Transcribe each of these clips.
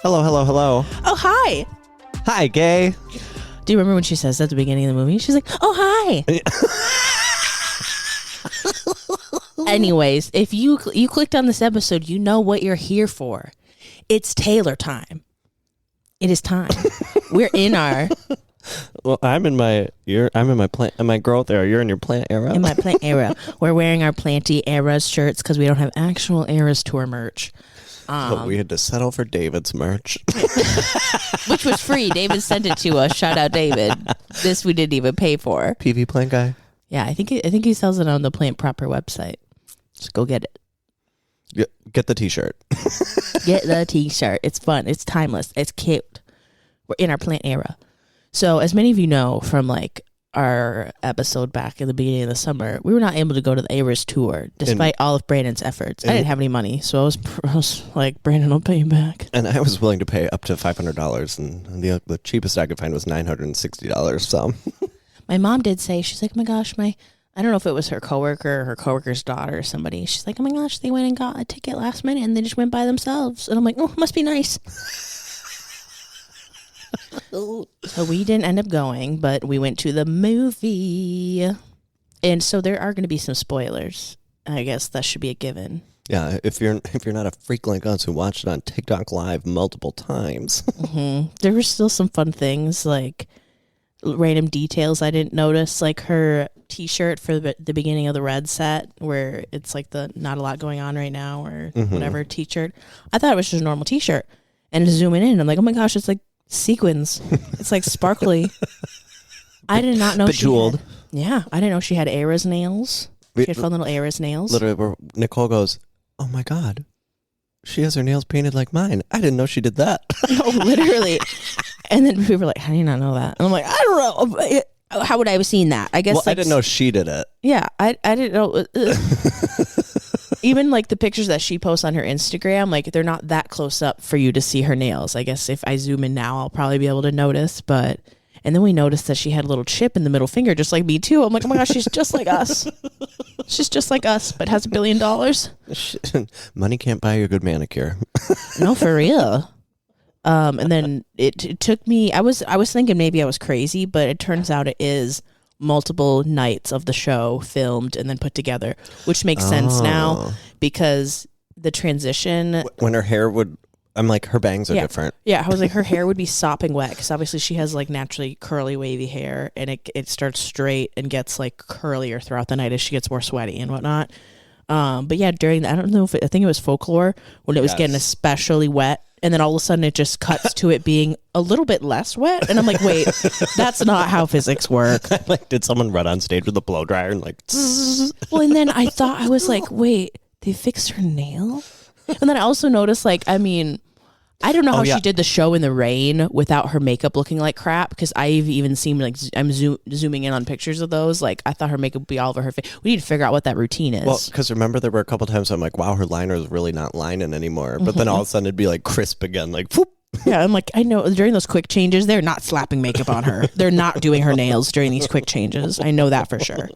Hello, hello, hello. Oh, hi. Hi, gay. Do you remember when she says at the beginning of the movie? She's like, oh, hi. Anyways, if you clicked on this episode, you know what you're here for. It's Taylor time. It is time. We're in our... Well, I'm in my plant, in my growth era. You're in your plant era. In my plant era. We're wearing our Planty Eras shirts because we don't have actual Eras Tour merch. But we had to settle for David's merch. Which was free. David sent it to us. Shout out, David. This we didn't even pay for. PV plant guy. Yeah, I think he sells it on the Plant Proper website. Just go get it. Get the t-shirt. Get the t-shirt. It's fun. It's timeless. It's cute. We're in our plant era. So as many of you know from like our episode back in the beginning of the summer, we were not able to go to the Eras tour despite all of Brandon's efforts. I didn't have any money, so I was like, Brandon, I'll pay you back. And I was willing to pay up to $500, and the cheapest I could find was $960. So my mom did say, she's like, oh my gosh, I don't know if it was her coworker or her coworker's daughter or somebody. She's like, oh my gosh, they went and got a ticket last minute and they just went by themselves. And I'm like, oh, must be nice. So we didn't end up going, but we went to the movie. And so there are going to be some spoilers. I guess that should be a given. Yeah, if you're not a freak like us who watched it on TikTok Live multiple times. Mm-hmm. There were still some fun things, like random details I didn't notice, like her t-shirt for the beginning of the Red set, where it's like the not a lot going on right now or whatever t-shirt. I thought it was just a normal t-shirt. And zooming in, I'm like, oh my gosh, it's like sequins. It's like sparkly. I did not know Bejeweled. I didn't know she had Eras nails. She had fun little Eras nails. Literally, where Nicole goes, oh my God, she has her nails painted like mine. I didn't know she did that. No, literally. And then people were like, how do you not know that? And I'm like, I don't know. How would I have seen that? I guess. Well, I didn't know she did it. Yeah, I didn't know. Even like the pictures that she posts on her Instagram, like they're not that close up for you to see her nails. I guess if I zoom in now, I'll probably be able to notice. And then we noticed that she had a little chip in the middle finger, just like me too. I'm like, oh my gosh, she's just like us. She's just like us, but has $1 billion. Money can't buy you a good manicure. No, for real. And then it took me. I was thinking maybe I was crazy, but it turns out it is multiple nights of the show filmed and then put together, which makes sense now because the transition when her hair would, I'm like, her bangs are different. Yeah, I was like, her hair would be sopping wet because obviously she has like naturally curly wavy hair, and it starts straight and gets like curlier throughout the night as she gets more sweaty and whatnot. But yeah, during I don't know if I think it was Folklore when it was getting especially wet. And then all of a sudden it just cuts to it being a little bit less wet. And I'm like, wait, that's not how physics work. Like, did someone run on stage with a blow dryer and like... Well, and then I was like, wait, they fixed her nail? And then I also noticed, like, I mean, I don't know how she did the show in the rain without her makeup looking like crap, because I've even seen, like, I'm zooming in on pictures of those. Like, I thought her makeup would be all over her face. We need to figure out what that routine is. Well, because remember there were a couple times I'm like, wow, her liner is really not lining anymore. But then all of a sudden it'd be like crisp again, like, whoop. Yeah, I'm like, I know during those quick changes, they're not slapping makeup on her. They're not doing her nails during these quick changes. I know that for sure.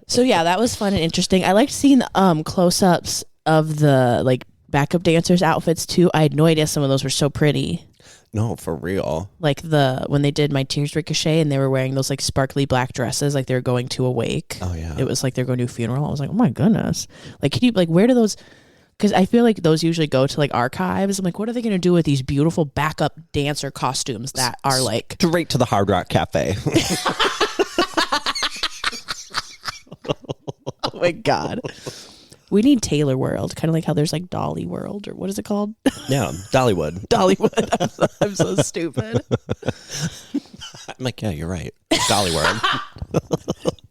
So yeah, that was fun and interesting. I liked seeing the close-ups of the like backup dancers' outfits too. I had no idea some of those were so pretty. No, for real. Like when they did My Tears Ricochet and they were wearing those like sparkly black dresses, like they were going to a wake. Oh yeah. It was like they're going to a funeral. I was like, oh my goodness. Like, can you like where do those? Because I feel like those usually go to like archives. I'm like, what are they going to do with these beautiful backup dancer costumes that are like straight to the Hard Rock Cafe? Oh my God. We need Taylor World, kind of like how there's like Dolly World, or what is it called? Yeah, Dollywood. Dollywood. I'm so stupid. I'm like, yeah, you're right. Dolly World.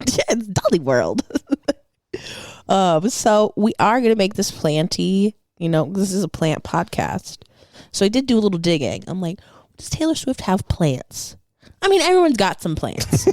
Yeah, it's Dolly World. So we are going to make this planty. You know, this is a plant podcast. So I did do a little digging. I'm like, does Taylor Swift have plants? I mean, everyone's got some plants.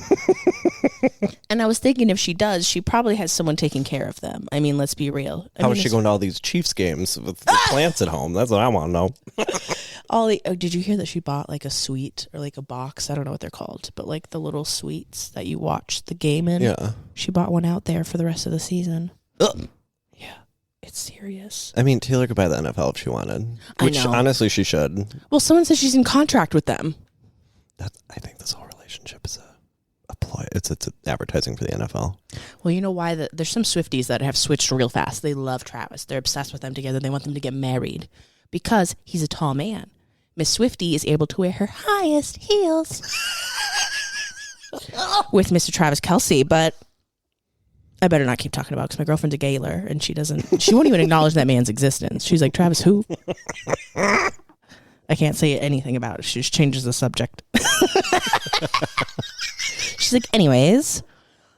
And I was thinking if she does, she probably has someone taking care of them. I mean, let's be real. How is she going to all these Chiefs games with the plants at home? That's what I want to know. Did you hear that she bought like a suite or like a box? I don't know what they're called, but like the little suites that you watch the game in. Yeah. She bought one out there for the rest of the season. Ugh. Yeah. It's serious. I mean, Taylor could buy the NFL if she wanted. Which, I know. honestly, she should. Well, someone says she's in contract with them. I think this whole relationship is a ploy. It's advertising for the NFL. Well, you know why? There's some Swifties that have switched real fast. They love Travis. They're obsessed with them together. They want them to get married because he's a tall man. Miss Swifty is able to wear her highest heels with Mr. Travis Kelce, but I better not keep talking about it because my girlfriend's a gaylor and she won't even acknowledge that man's existence. She's like, Travis who? I can't say anything about it. She just changes the subject. She's like, anyways,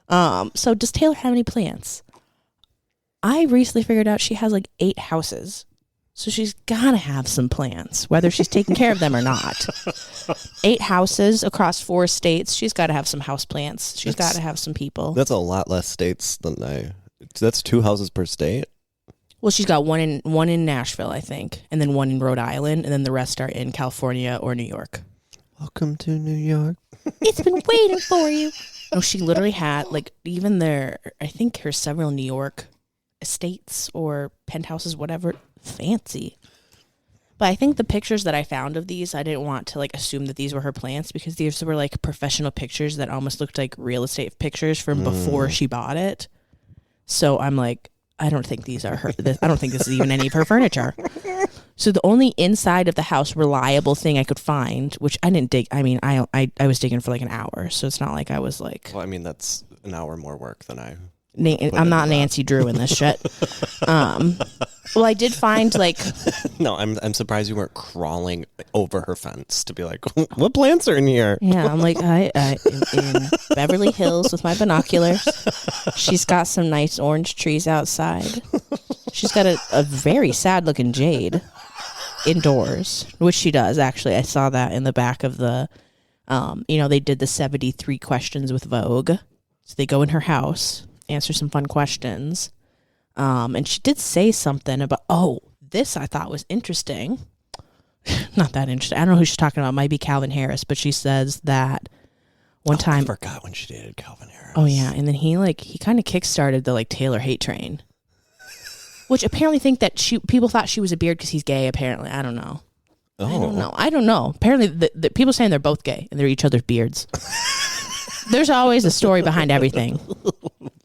so does Taylor have any plants? I recently figured out she has like 8 houses. So she's got to have some plants, whether she's taking care of them or not. 8 houses across 4 states. She's got to have some house plants. She's got to have some people. That's a lot less states than that's 2 houses per state. Well, she's got one in Nashville, I think, and then one in Rhode Island, and then the rest are in California or New York. Welcome to New York. It's been waiting for you. No, she literally had, like, even I think her several New York estates or penthouses, whatever, fancy. But I think the pictures that I found of these, I didn't want to, like, assume that these were her plants because these were, like, professional pictures that almost looked like real estate pictures from before she bought it. So I'm like, I don't think these are her. I don't think this is even any of her furniture. So the only inside of the house reliable thing I could find, which I didn't dig. I mean, I was digging for like an hour, so it's not like I was like. Well, I mean, that's an hour more work than I. I'm not Nancy Drew in this shit. Well, I did find like. No, I'm surprised you weren't crawling over her fence to be like, what plants are in here? Yeah, I'm like I in Beverly Hills with my binoculars. She's got some nice orange trees outside. She's got a very sad looking jade indoors, which she does actually. I saw that in the back of the, they did the 73 questions with Vogue. So they go in her house, answer some fun questions. And she did say something about, this I thought was interesting. Not that interesting. I don't know who she's talking about. It might be Calvin Harris, but she says that one time. I forgot when she dated Calvin Harris. Oh yeah, and then he kind of kickstarted the like Taylor hate train, which apparently think that people thought she was a beard because he's gay. Apparently, I don't know. Oh. I don't know. Apparently, the people saying they're both gay and they're each other's beards. There's always a story behind everything.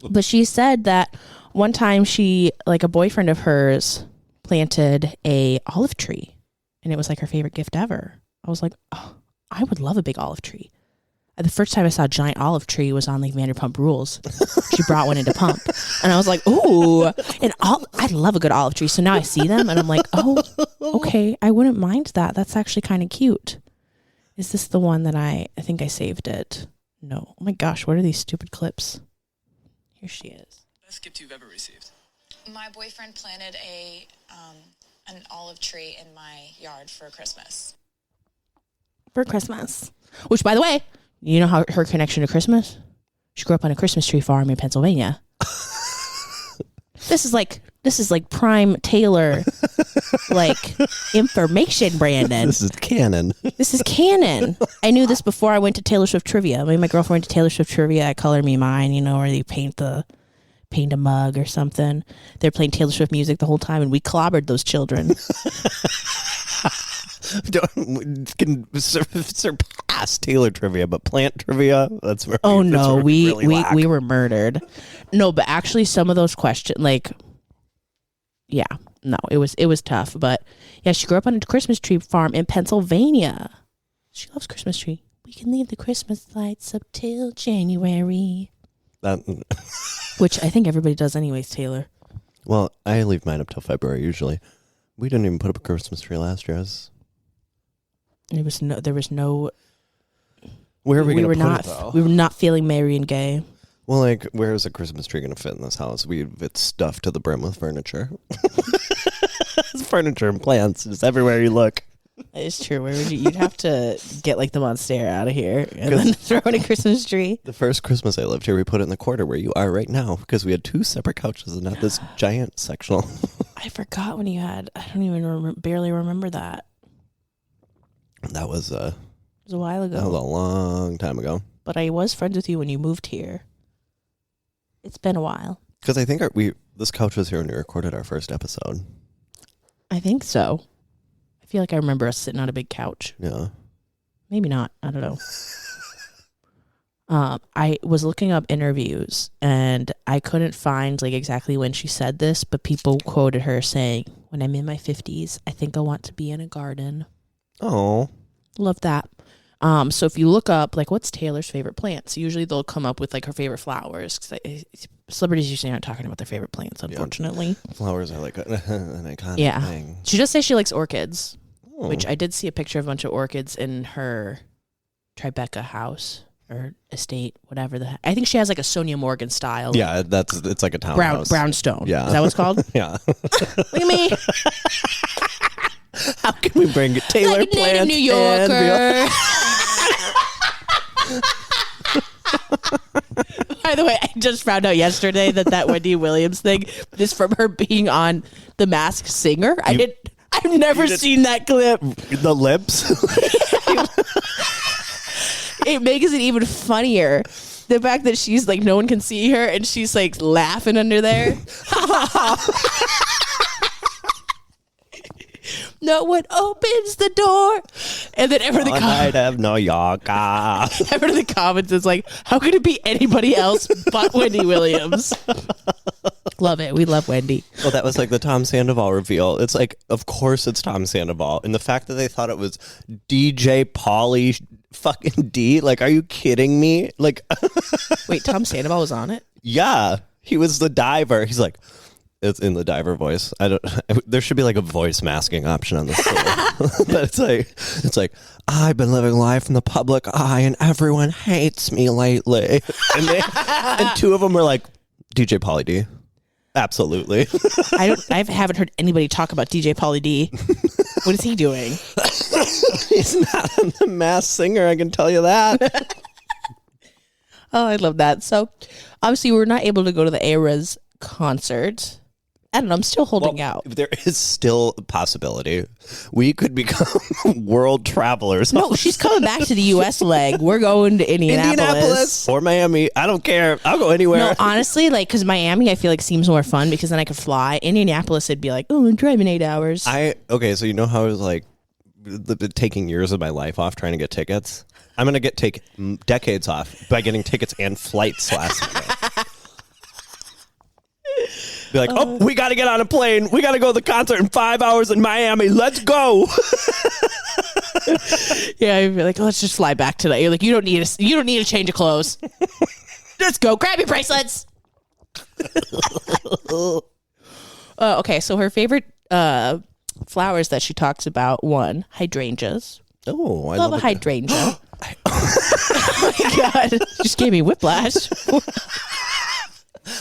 But she said that one time a boyfriend of hers planted a olive tree and it was like her favorite gift ever. I was like, oh, I would love a big olive tree. The first time I saw a giant olive tree was on like Vanderpump Rules. She brought one into Pump. And I was like, ooh. And I love a good olive tree. So now I see them and I'm like, oh, okay. I wouldn't mind that. That's actually kind of cute. Is this the one that I think I saved it? No. Oh my gosh. What are these stupid clips? Here she is. Best gift you've ever received? My boyfriend planted an olive tree in my yard for Christmas. Which, by the way, you know how her connection to Christmas? She grew up on a Christmas tree farm in Pennsylvania. This is like prime Taylor, like information, Brandon. This is canon. I knew this before I went to Taylor Swift trivia. I mean, my girlfriend went to Taylor Swift trivia at Color Me Mine, where they paint a mug or something. They're playing Taylor Swift music the whole time, and we clobbered those children. Can surpass Taylor trivia, but plant trivia, that's where we were murdered. No, but actually some of those questions, it was tough. But yeah, she grew up on a Christmas tree farm in Pennsylvania. She loves Christmas tree. We can leave the Christmas lights up till January. Which I think everybody does anyways, Taylor. Well, I leave mine up till February usually. We didn't even put up a Christmas tree last year. There was no. Where are we going to put it, though? We were not feeling merry and gay. Well, where is a Christmas tree going to fit in this house? It's stuffed to the brim with furniture. It's furniture and plants just everywhere you look. It's true. Where would you'd have to get the Monstera out of here and then throw in a Christmas tree. The first Christmas I lived here, we put it in the quarter where you are right now because we had 2 separate couches and not this giant sectional. I forgot when you had. I don't even barely remember that. That was it was a while ago. That was a long time ago. But I was friends with you when you moved here. It's been a while. Because I think the This couch was here when we recorded our first episode. I think so. I feel like I remember us sitting on a big couch. Yeah. Maybe not. I don't know. I was looking up interviews and I couldn't find like exactly when she said this, but people quoted her saying, "When I'm in my 50s, I think I want to be in a garden." Oh. Love that. So if you look up like what's Taylor's favorite plants, usually they'll come up with like her favorite flowers. Cause celebrities usually aren't talking about their favorite plants, unfortunately. Yeah. Flowers are like an iconic thing. She does say she likes orchids, which I did see a picture of a bunch of orchids in her Tribeca house or estate, whatever I think she has like a Sonia Morgan style. Yeah, it's like a townhouse. Brownstone. Yeah. Is that what it's called? Yeah. Look at me. How can we bring Taylor like plants New Yorker. By the way, I just found out yesterday that Wendy Williams thing is from her being on The Masked Singer. I've never seen that clip. The lips. It makes it even funnier. The fact that she's like, no one can see her and she's like laughing under there. No one opens the door. And then ever the night of New York. ever the comments is like, how could it be anybody else but Wendy Williams? Love it. We love Wendy. Well, that was like the Tom Sandoval reveal. It's like, of course it's Tom Sandoval. And the fact that they thought it was DJ Pauly fucking D, like, are you kidding me? Like, wait, Tom Sandoval was on it? Yeah, he was the diver. He's like, it's in the diver voice. There should be like a voice masking option on this. But it's like, I've been living life in the public eye and everyone hates me lately. And two of them were like, DJ Pauly D. Absolutely. I haven't heard anybody talk about DJ Pauly D. What is he doing? He's not on The Masked Singer, I can tell you that. Oh, I love that. So, obviously, we're not able to go to the Eras concert. I don't know. I'm still holding out. There is still a possibility. We could become world travelers. No, she's coming back to the U.S. leg. We're going to Indianapolis. Or Miami. I don't care. I'll go anywhere. No, honestly, like, because Miami, I feel like seems more fun because then I could fly. Indianapolis, it'd be like, oh, I'm driving 8 hours. Okay, so you know how I was like taking years of my life off trying to get tickets? I'm going to take decades off by getting tickets and flights last minute. Be like, oh, we got to get on a plane. We got to go to the concert in 5 hours in Miami. Let's go. Yeah, I'd be like, let's just fly back tonight. You're like, you don't need a change of clothes. Let's go. Grab your bracelets. Okay, so her favorite flowers that she talks about, one, hydrangeas. Oh, I love a hydrangea. Oh my God. Just gave me whiplash.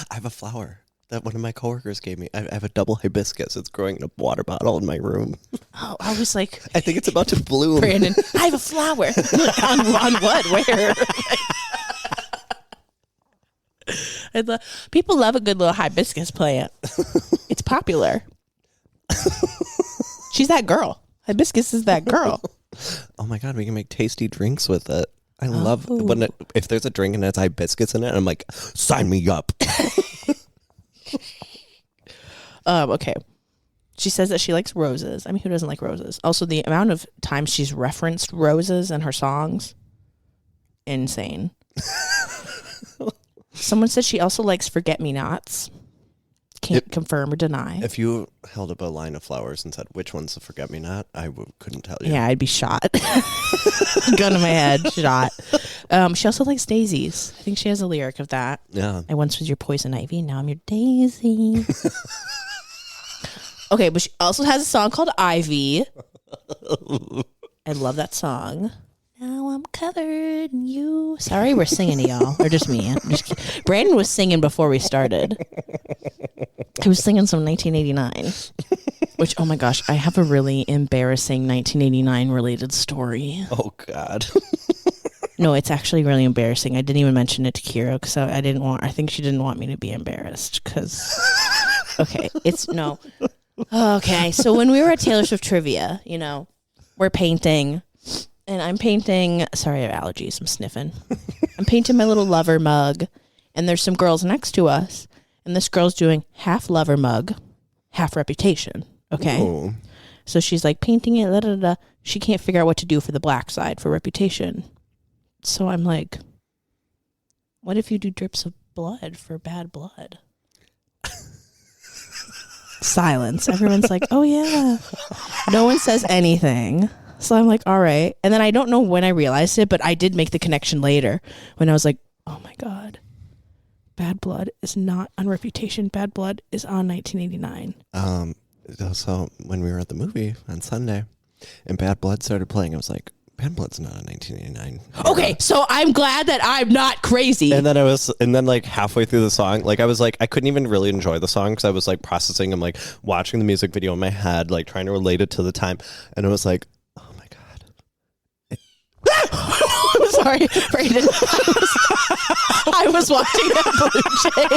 I have a flower that one of my coworkers gave me. I have a double hibiscus. It's growing in a water bottle in my room. Oh, I was like, I think it's about to bloom. Brandon, I have a flower. on what? Where? People love a good little hibiscus plant. It's popular. She's that girl. Hibiscus is that girl. Oh my God, we can make tasty drinks with it. I love if there's a drink and it's hibiscus in it, I'm like, sign me up. Okay. She says that she likes roses. I mean, who doesn't like roses? Also, the amount of times she's referenced roses in her songs, insane. Someone said she also likes forget-me-nots. Can't confirm or deny. If you held up a line of flowers and said, which one's the forget-me-not, I couldn't tell you. Yeah, I'd be shot. Gun to my head, shot. She also likes daisies. I think she has a lyric of that. Yeah. I once was your poison ivy, now I'm your daisy. Okay, but she also has a song called Ivy. I love that song. Now I'm covered in you. Sorry, we're singing to y'all. Or just me. Brandon was singing before we started. He was singing some 1989. Which, oh my gosh, I have a really embarrassing 1989 related story. Oh, God. No, it's actually really embarrassing. I didn't even mention it to Kira because I think she didn't want me to be embarrassed because, okay, Okay, so when we were at Taylor Swift Trivia, we're painting. And I'm painting, sorry, I have allergies, I'm sniffing. I'm painting my little lover mug, and there's some girls next to us, And this girl's doing half Lover Mug, half Reputation. Okay. Ooh. So she's like painting it. Da, da, da. She can't figure out what to do for the black side for Reputation. So I'm like, what if you do drips of blood for bad blood? Silence. Everyone's like, oh yeah. No one says anything. So I'm like, all right. And then I don't know when I realized it, but I did make the connection later when I was like, oh my God. Bad Blood is not on Reputation. Bad Blood is on 1989. So when we were at the movie on Sunday and Bad Blood started playing, I was like, Bad Blood's not on 1989. Okay, so I'm glad that I'm not crazy. And then like halfway through the song, like I was like, I couldn't even really enjoy the song because I was like processing and like watching the music video in my head, like trying to relate it to the time. And it was like, oh my God. I'm sorry, Brandon. I was watching a blue jay.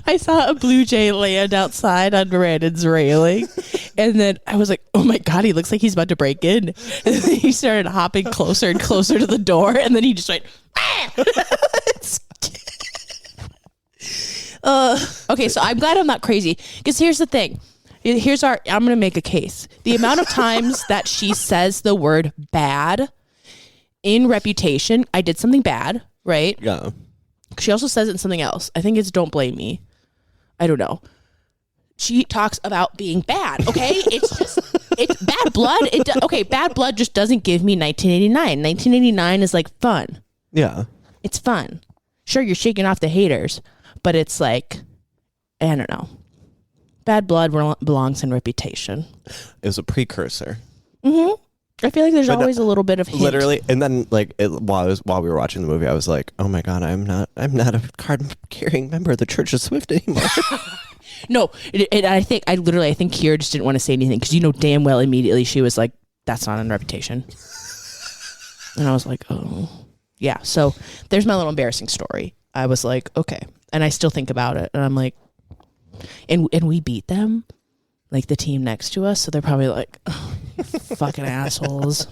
I saw a blue jay land outside on Brandon's railing, and then I was like, oh my God, he looks like he's about to break in. And then he started hopping closer and closer to the door, and then he just went, okay, so I'm glad I'm not crazy, because here's the thing. I'm going to make a case. The amount of times that she says the word bad in Reputation, I did something bad, right? Yeah. She also says it in something else. I think it's Don't Blame Me. I don't know. She talks about being bad, okay? It's Bad Blood. Bad Blood just doesn't give me 1989. 1989 is like fun. Yeah. It's fun. Sure, you're shaking off the haters, but it's like, I don't know. Bad Blood belongs in Reputation. It was a precursor. Mm-hmm. I feel like there's always a little bit of hint. Literally, and then like while we were watching the movie, I was like, "Oh my God, I'm not a card-carrying member of the Church of Swift anymore." No, I think Kiera just didn't want to say anything because damn well immediately she was like, "That's not on Reputation," and I was like, "Oh, yeah." So there's my little embarrassing story. I was like, "Okay," and I still think about it, and I'm like, and we beat them, like the team next to us, so they're probably like, oh, fucking assholes.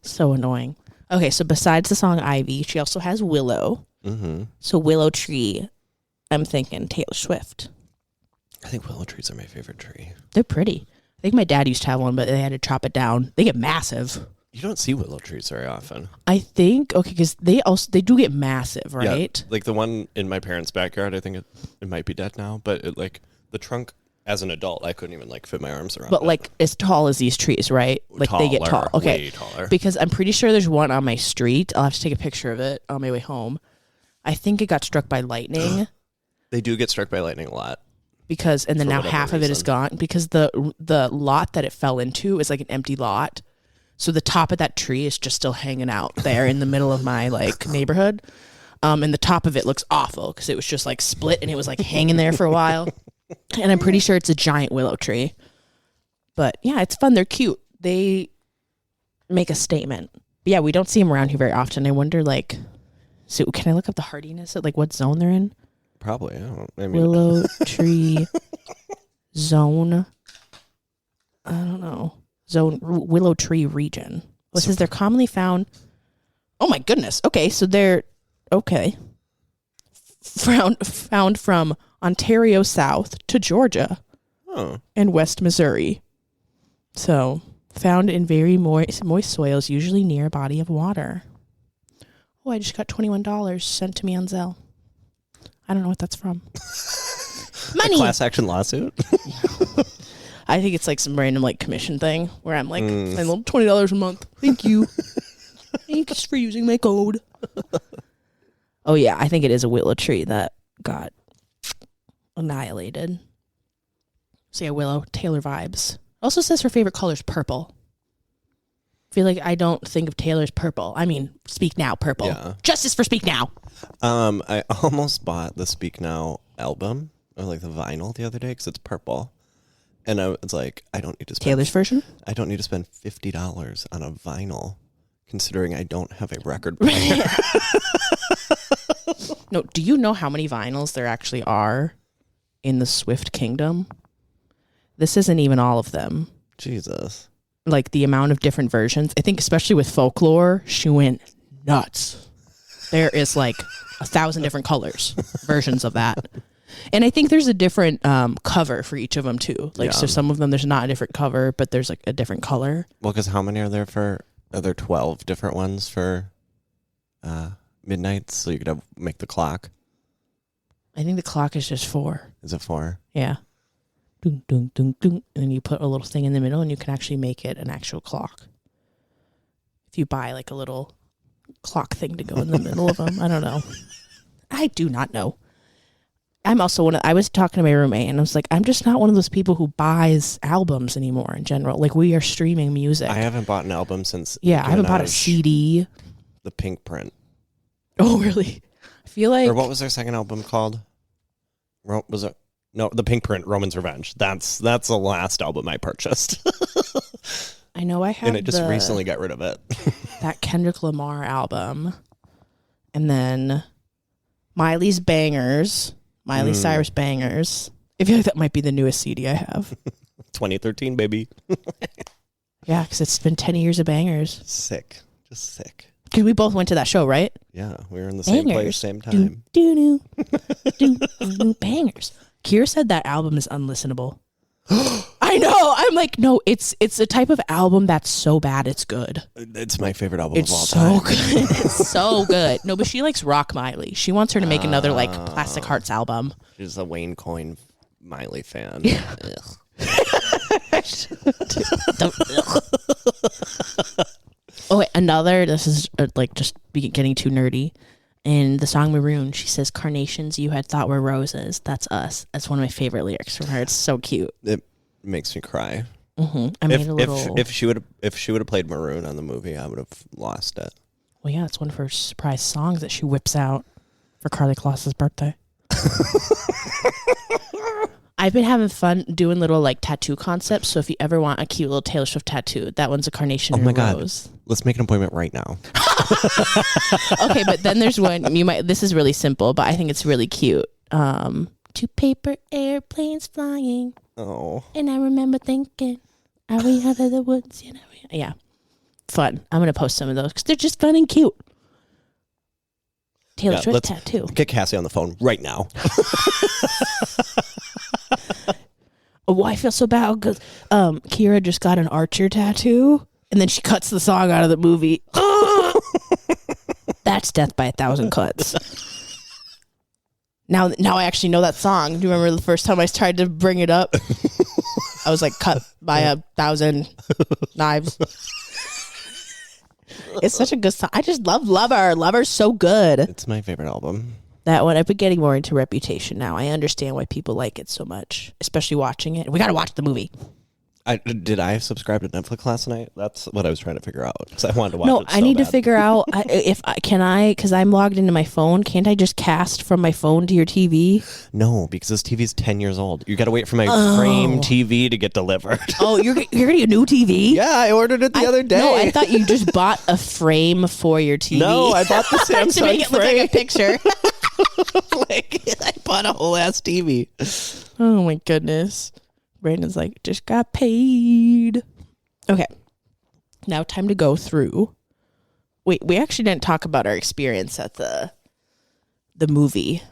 So annoying. Okay, so besides the song Ivy, she also has Willow. Mm-hmm. So Willow Tree, I'm thinking Taylor Swift. I think willow trees are my favorite tree. They're pretty. I think my dad used to have one, but they had to chop it down. They get massive. You don't see willow trees very often. I think, okay, because they do get massive, right? Yeah, like the one in my parents' backyard, I think it might be dead now, but it, like the trunk, as an adult, I couldn't even like fit my arms around. But like as tall as these trees, right? Like taller, they get tall. Okay, way taller. Because I'm pretty sure there's one on my street. I'll have to take a picture of it on my way home. I think it got struck by lightning. They do get struck by lightning a lot. And then now half of it is gone because the lot that it fell into is like an empty lot. So the top of that tree is just still hanging out there in the middle of my like neighborhood. And the top of it looks awful because it was just like split and it was like hanging there for a while. And I'm pretty sure it's a giant willow tree. But yeah, it's fun. They're cute. They make a statement. But yeah, we don't see them around here very often. I wonder so can I look up the hardiness of like what zone they're in? Probably. I mean, willow tree zone. I don't know. Willow tree region. Well, it says they're commonly found. Oh my goodness. Okay, so they're found from Ontario south to Georgia and West Missouri. So found in very moist soils, usually near a body of water. Oh, I just got $21 sent to me on Zelle. I don't know what that's from. Money. A class action lawsuit. I think it's like some random like commission thing where I'm like, I love $20 a month. Thank you. Thanks for using my code. Oh yeah, I think it is a willow tree that got annihilated. So yeah, Willow, Taylor vibes. Also says her favorite color is purple. I feel like I don't think of Taylor as purple. I mean, Speak Now purple. Yeah. Justice for Speak Now. I almost bought the Speak Now album or like the vinyl the other day because it's purple. And I was like, I don't need to spend Taylor's version? I don't need to spend $50 on a vinyl, considering I don't have a record player. No, do you know how many vinyls there actually are in the Swift Kingdom? This isn't even all of them. Jesus. Like the amount of different versions. I think especially with Folklore, she went nuts. There is like 1,000 different colors, versions of that. And I think there's a different cover for each of them too. Like, so some of them there's not a different cover, but there's like a different color. Well, because how many are there are there 12 different ones for Midnights? So you could make the clock. I think the clock is just 4. Is it 4? Yeah. Doom, doom, doom, doom. And then you put a little thing in the middle and you can actually make it an actual clock. If you buy like a little clock thing to go in the middle of them. I don't know. I do not know. I'm also I was talking to my roommate and I was like, I'm just not one of those people who buys albums anymore in general. Like, we are streaming music. I haven't bought an album since. Yeah, I haven't bought a CD. The Pink Print. Oh, really? I feel like. Or what was their second album called? Was it? No, The Pink Print, Roman's Revenge. That's the last album I purchased. I know I have. And it just recently got rid of it. That Kendrick Lamar album. And then Miley's Bangers. Miley Cyrus Bangers. I feel like that might be the newest CD I have. 2013, baby. Yeah, because it's been 10 years of bangers. Sick. Just sick. Because we both went to that show, right? Yeah, we were in the same place, same time. Bangers. Kira said that album is unlistenable. I know. I'm like, no, it's a type of album that's so bad it's good. It's my favorite album of all time. It's so good. It's so good. No, but she likes rock Miley. She wants her to make another like Plastic Hearts album. She's a Wayne Coyne Miley fan. Yeah. Oh, wait, another. This is like just getting too nerdy. In the song Maroon, she says, "Carnations you had thought were roses. That's us." That's one of my favorite lyrics from her. It's so cute. It makes me cry. Mm-hmm. I made a little. If she would have played Maroon on the movie, I would have lost it. Well, yeah, it's one of her surprise songs that she whips out for Karlie Kloss's birthday. I've been having fun doing little like tattoo concepts. So if you ever want a cute little Taylor Swift tattoo, that one's a carnation and a rose. Let's make an appointment right now. Okay, but then there's one you might. This is really simple, but I think it's really cute. 2 paper airplanes flying. Oh. And I remember thinking, are we out of the woods? You know, yeah, fun. I'm gonna post some of those because they're just fun and cute. Taylor Swift tattoo. Get Cassie on the phone right now. Oh, I feel so bad because Kira just got an Archer tattoo, and then she cuts the song out of the movie. That's death by 1,000 cuts. Now I actually know that song. Do you remember the first time I tried to bring it up? I was like cut by 1,000 knives. It's such a good song. I just love Lover. Lover's so good. It's my favorite album. That one, I've been getting more into Reputation now. I understand why people like it so much, especially watching it. We got to watch the movie. Did I subscribe to Netflix last night? That's what I was trying to figure out because I wanted to watch it. No, I need to figure out because I'm logged into my phone. Can't I just cast from my phone to your TV? No, because this TV is 10 years old. You got to wait for my frame TV to get delivered. Oh, you're getting a new TV? Yeah, I ordered it the other day. No, I thought you just bought a frame for your TV. No, I bought the Samsung to make it look frame. like a picture. I bought a whole ass TV. Oh my goodness. Brandon's like, just got paid. Okay. Now time to go through. Wait, we actually didn't talk about our experience at the movie.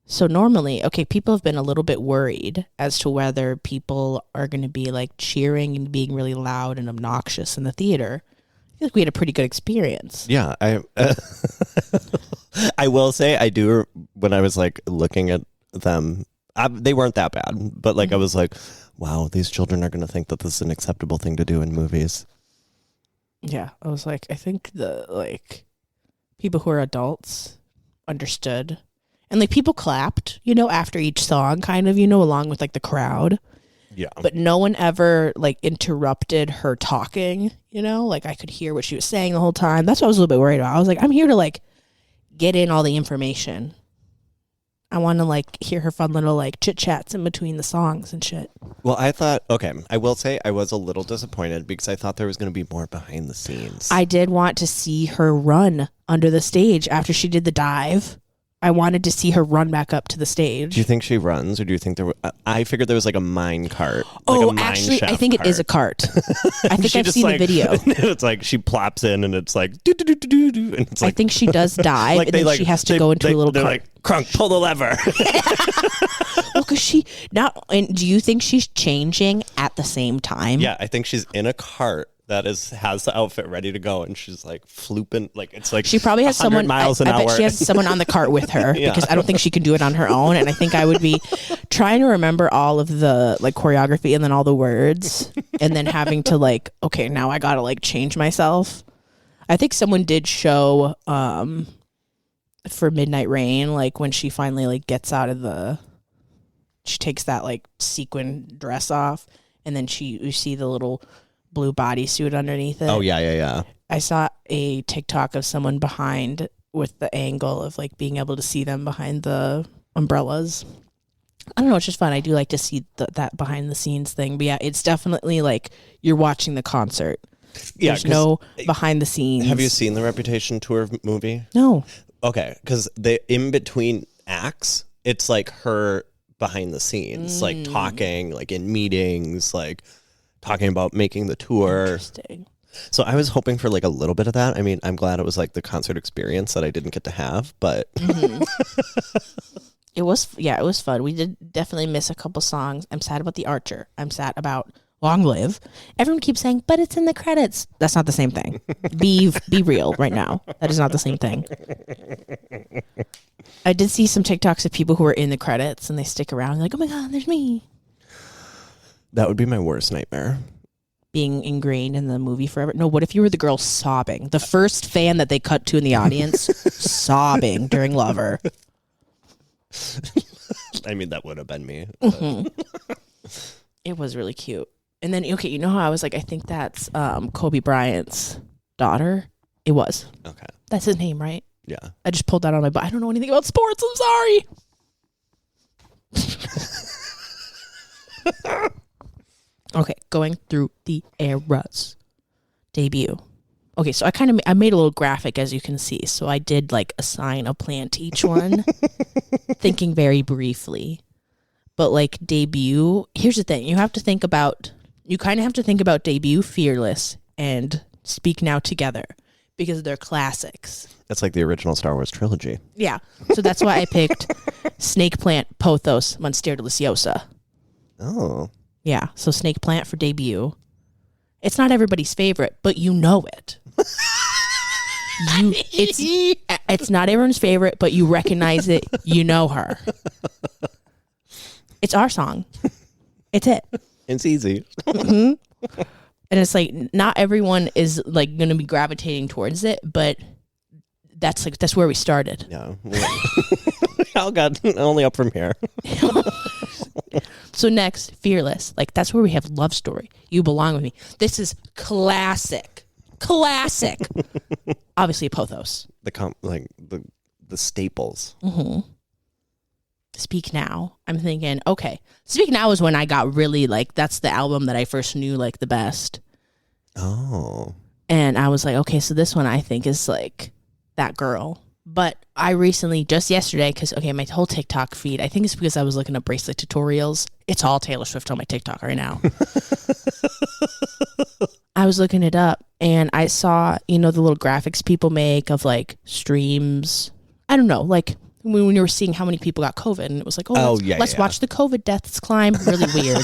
So normally, okay, people have been a little bit worried as to whether people are going to be like cheering and being really loud and obnoxious in the theater. I feel like we had a pretty good experience. Yeah, I will say I do. When I was like looking at them, they weren't that bad, but like I was like, wow, these children are going to think that this is an acceptable thing to do in movies. Yeah, I was like, I think the like people who are adults understood, and like people clapped, after each song, kind of, along with like the crowd. Yeah, but no one ever like interrupted her talking. Like I could hear what she was saying the whole time. That's what I was a little bit worried about. I was like, I'm here to like get in all the information. I want to like hear her fun little like chit chats in between the songs and shit. Well, I will say I was a little disappointed because I thought there was going to be more behind the scenes. I did want to see her run under the stage after she did the dive. I wanted to see her run back up to the Do stage. you think she runs, or do you think there? I figured there was like a mine cart. Oh, like a mine actually, I shaft think it is a cart. I think She I've just, seen like, the video. It's like she plops in, and it's like do do do do do, and it's I like think she does dive, like and then she has to go into a little they're cart. like, Crunk, pull the lever. Well, because she not. And do you think she's changing at the same time? Yeah, I think she's in a cart that has the outfit ready to go, and she's like flooping, like it's like She probably has 100 someone. miles an I hour. bet she has someone on the cart with her Yeah. because I don't think she can do it on her own. And I think I would be trying to remember all of the like choreography and then all the words, and then having to like, okay, now I gotta like change myself. I think someone did show for Midnight Rain, like when she finally like gets out of she takes that like sequin dress off, and then you see the little blue bodysuit underneath it. Oh yeah. I saw a TikTok of someone behind with the angle of like being able to see them behind the umbrellas. I don't know, it's just fun. I do like to see that behind the scenes thing. But yeah, it's definitely like you're watching the concert. Yeah, There's no behind the scenes. Have you seen the Reputation tour movie? No. Okay, because in between acts, it's like her behind the scenes, like talking, like in meetings, like talking about making the tour. Interesting. So I was hoping for like a little bit of that. I mean, I'm glad it was like the concert experience that I didn't get to have, but It was fun. We did definitely miss a couple songs. I'm sad about The Archer. I'm sad about Long Live. Everyone keeps saying, but it's in the credits. That's not the same thing. Be real right now. That is not the same thing. I did see some TikToks of people who are in the credits and they stick around like, oh my God, there's me. that would be my worst nightmare. Being ingrained in the movie forever. No, what if you were the girl sobbing? The first fan that they cut to in the audience sobbing during Lover. I mean, that would have been me. It was really cute. And then, okay, you know how I was like, I think that's Kobe Bryant's daughter? It was. Okay. That's his name, right? Yeah. I just pulled that on my butt. I don't know anything about sports. I'm sorry. Okay, going through the eras. Debut. Okay, so I made a little graphic, as you can see. So I did like assign a plan to each one, thinking very briefly. But like debut, here's the thing. You kind of have to think about debut, Fearless, and Speak Now together because they're classics. That's like the original Star Wars trilogy. Yeah. So that's why I picked Snake Plant, Pothos, Monster Deliciosa. Oh. Yeah. So Snake Plant for debut. It's not everybody's favorite, but you know it. It's not everyone's favorite, but you recognize it. You know her. It's our song. It's it. It's easy. And it's like not everyone is like going to be gravitating towards it, but that's where we started. Yeah. Oh God, only up from here. So next, Fearless. Like that's where we have Love Story. You Belong With Me. This is classic. Obviously, Pothos. The staples. Speak Now. I'm thinking, okay. Speak Now is when I got really like, that's the album that I first knew like the best. Oh. And I was like, okay, so this one I think is like that girl. But I recently, just yesterday, because, okay, my whole TikTok feed, I think it's because I was looking up bracelet tutorials. It's all Taylor Swift on my TikTok right now. I was looking it up and I saw, the little graphics people make of like streams. I don't know, like when you were seeing how many people got COVID and it was like, let's watch the COVID deaths climb. Really weird.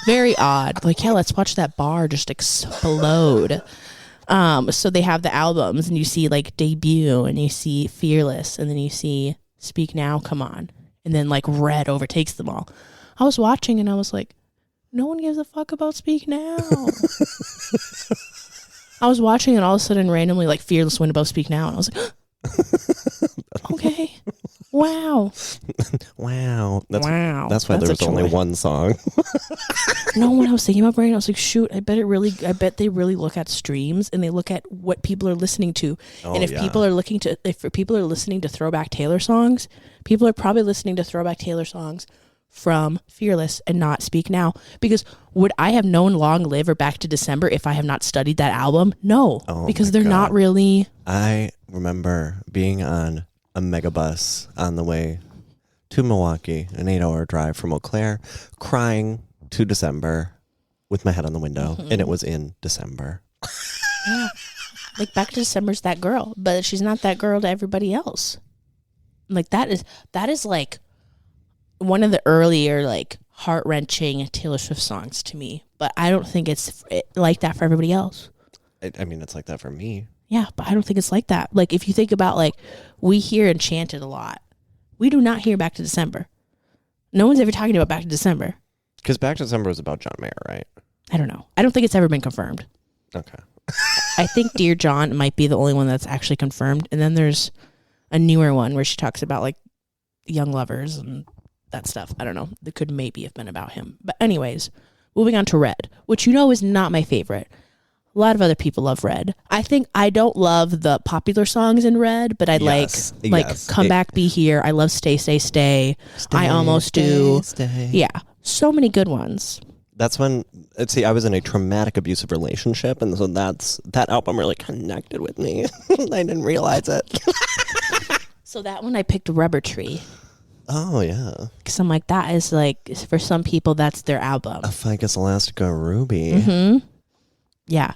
Very odd. Like, yeah, let's watch that bar just explode. So they have the albums and you see like Debut and you see Fearless and then you see Speak Now, Come On. And then like Red overtakes them all. I was watching and I was like, no one gives a fuck about Speak Now. I was watching and all of a sudden randomly like Fearless went above Speak Now and I was like, okay. Wow. Wow. Wow. That's why there was only one song. No, when I was thinking about Brain, I was like, shoot, I bet they really look at streams and they look at what people are listening to. And if people are listening to throwback Taylor songs, people are probably listening to throwback Taylor songs from Fearless and not Speak Now. Because would I have known Long Live or Back to December if I have not studied that album? No, because they're not really. I remember being on a mega bus on the way to Milwaukee, an 8-hour drive from Eau Claire, crying to December with my head on the window, and it was in December. Yeah. Like, Back to December's that girl, but she's not that girl to everybody else. Like, that is like one of the earlier, like, heart-wrenching Taylor Swift songs to me, but I don't think it's like that for everybody else. I mean, it's like that for me. Yeah, but I don't think it's like that. Like, if you think about, like, we hear Enchanted a lot. We do not hear Back to December. No one's ever talking about Back to December. Because Back to December was about John Mayer, right? I don't know. I don't think it's ever been confirmed. Okay. I think Dear John might be the only one that's actually confirmed. And then there's a newer one where she talks about, like, young lovers and that stuff. I don't know. It could maybe have been about him. But anyways, moving on to Red, which you know is not my favorite. A lot of other people love Red. I think I don't love the popular songs in Red, but I like Come Back, Be Here. I love Stay, Stay, Stay. I Almost Do. Stay. Yeah. So many good ones. That's when, see, I was in a traumatic abusive relationship, and so that album really connected with me. I didn't realize it. So that one I picked Rubber Tree. Oh, yeah. Because I'm like, that is like, for some people, that's their album. A Ficus Elastica Ruby. Mm-hmm. Yeah.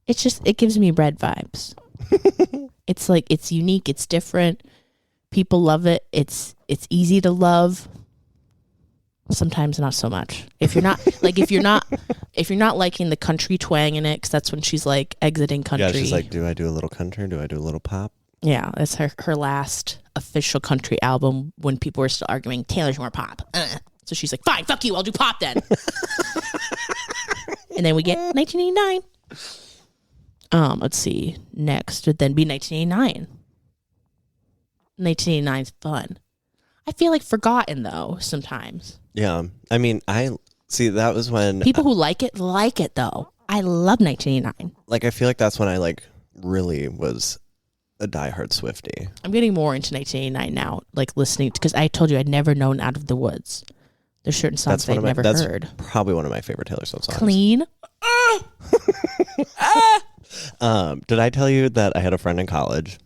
It's just, it gives me Red vibes. It's like, it's unique, it's different. People love it. It's easy to love. Sometimes not so much. If you're not if you're not liking the country twang in it, because that's when she's like exiting country. Yeah, she's like, do I do a little country? Do I do a little pop? Yeah, it's her last official country album when people were still arguing Taylor's more pop. So she's like, fine, fuck you, I'll do pop then. And then we get 1989. Let's see. Next would then be 1989. 1989 is fun. I feel like forgotten though sometimes. Yeah. I mean, that was when people who like it though. I love 1989. Like, I feel like that's when I like really was a diehard Swiftie. I'm getting more into 1989 now, like listening, because I told you I'd never known Out of the Woods. There's certain songs I'd never heard. That's probably one of my favorite Taylor Swift songs. Clean. Did I tell you that I had a friend in college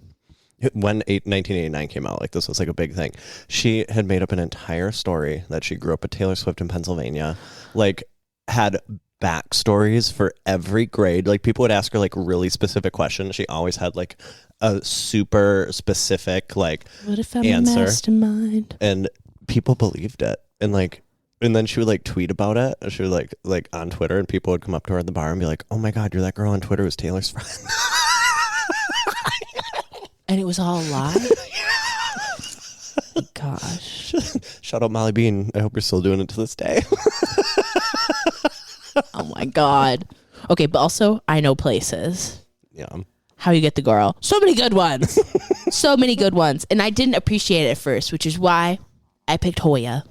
when 1989 came out? Like, this was like a big thing. She had made up an entire story that she grew up with Taylor Swift in Pennsylvania, like had backstories for every grade. Like, people would ask her like really specific questions. She always had like a super specific like what if I'm answer. A mastermind? And people believed it. And then she would like tweet about it. She would like on Twitter, and people would come up to her at the bar and be like, "Oh my God, you're that girl on Twitter who's Taylor's friend." And it was all a lie? Gosh. Shout out Molly Bean. I hope you're still doing it to this day. Oh my God. Okay, but also I know places. Yeah. How You Get the Girl. So many good ones. So many good ones. And I didn't appreciate it at first, which is why I picked Hoya.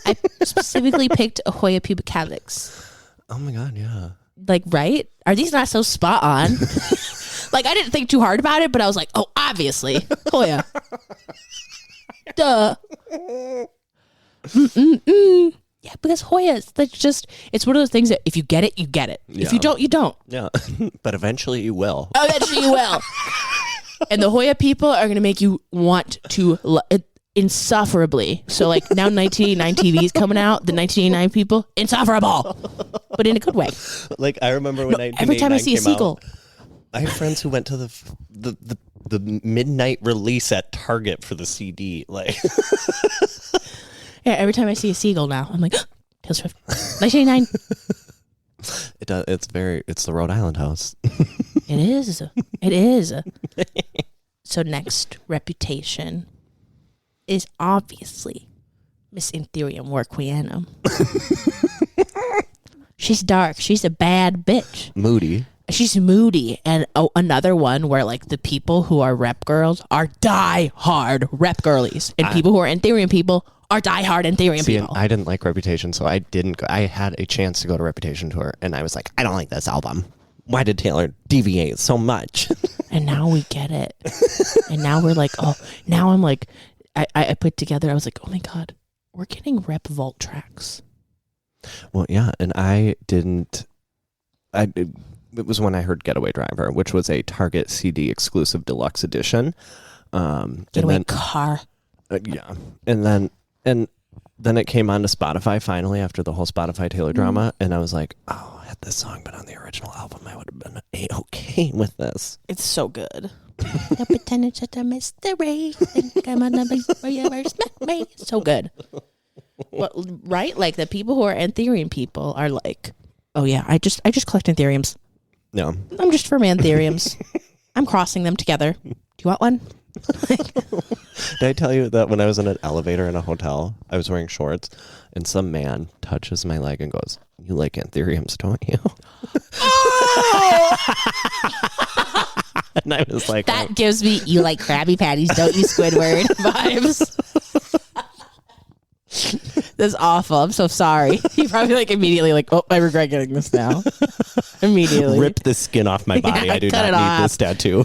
I specifically picked a Hoya pubic calyx. Oh my God, yeah. Like, right? Are these not so spot on? Like, I didn't think too hard about it, but I was like, oh, obviously, Hoya. Duh. Yeah, because Hoya, it's one of those things that if you get it, you get it. Yeah. If you don't, you don't. Yeah. But eventually you will. Eventually you will. And the Hoya people are going to make you want to insufferably. So like now 1989 TV is coming out. The 1989 people, insufferable. But in a good way. Like, I remember when 1989 every time I see a seagull. I have friends who went to the midnight release at Target for the CD. Like, yeah, every time I see a seagull now, I'm like, Taylor Swift, 1989. It's the Rhode Island house. It is. It is. So next, Reputation is obviously Miss Ethereum Worquianum. She's dark. She's a bad bitch. Moody. She's moody. And another one where like the people who are rep girls are die hard rep girlies. And people who are Ethereum people are die hard Ethereum people. I didn't like Reputation, so I didn't go. I had a chance to go to Reputation tour, and I was like, I don't like this album. Why did Taylor deviate so much? And now we get it. And now we're like, oh, now I'm like, I put together, I was like, oh my God, we're getting rep vault tracks. Well, yeah, and I it was when I heard Getaway Driver, which was a Target CD exclusive deluxe edition. Getaway car. Yeah. And then it came onto Spotify finally after the whole Spotify Taylor drama. And I was like, oh, had this song been on the original album, I would have been A-okay with this. It's so good. No pretend it's just a mystery. Think I'm on the place where you first met me. So good. Well, right? Like the people who are Anthurium people are like, oh yeah, I just collect Anthuriums. No. I'm just for Anthuriums. I'm crossing them together. Do you want one? Did I tell you that when I was in an elevator in a hotel, I was wearing shorts and some man touches my leg and goes, you like Anthuriums, don't you? Oh! And I was like, that gives me, you like Krabby Patties, don't you, Squidward vibes. That's awful. I'm so sorry. You probably like immediately like, oh, I regret getting this now. Immediately. Rip the skin off my body. Yeah, I do cut not it need off. this tattoo.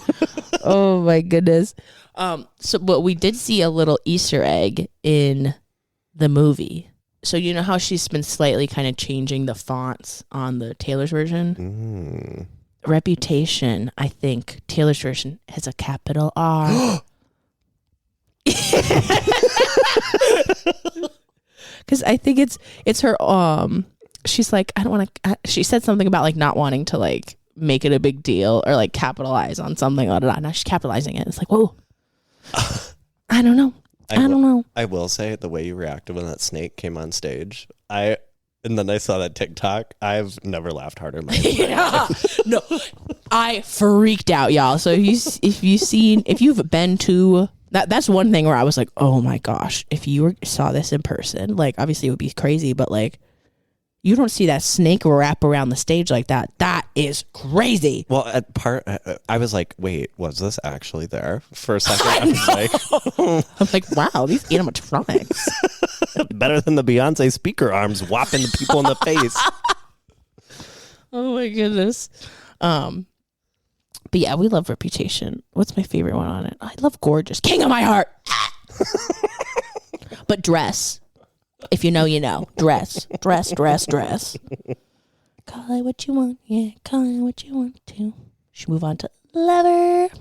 Oh my goodness. But we did see a little Easter egg in the movie. So you know how she's been slightly kind of changing the fonts on the Taylor's version? Reputation, I think Taylor's version has a capital R. Because I think it's her. She's like, I don't want to. She said something about like not wanting to like make it a big deal or like capitalize on something. Now she's capitalizing it. It's like, whoa. I don't know. I don't know. I will say the way you reacted when that snake came on stage. And then I saw that TikTok. I've never laughed harder in my life. Yeah. No, I freaked out, y'all. So if you've been to that's one thing where I was like, oh my gosh, if you saw this in person, like obviously it would be crazy, but like you don't see that snake wrap around the stage like that. That is crazy. Well, I was like, wait, was this actually there? For a second, I was like, wow, these animatronics. Better than the Beyonce speaker arms whopping the people in the face. Oh my goodness. But yeah, we love Reputation. What's my favorite one on it? I love Gorgeous. King of my heart. But Dress. If you know, you know. Dress. Dress. Call it what you want. Yeah, call it what you want to. Should move on to Lover.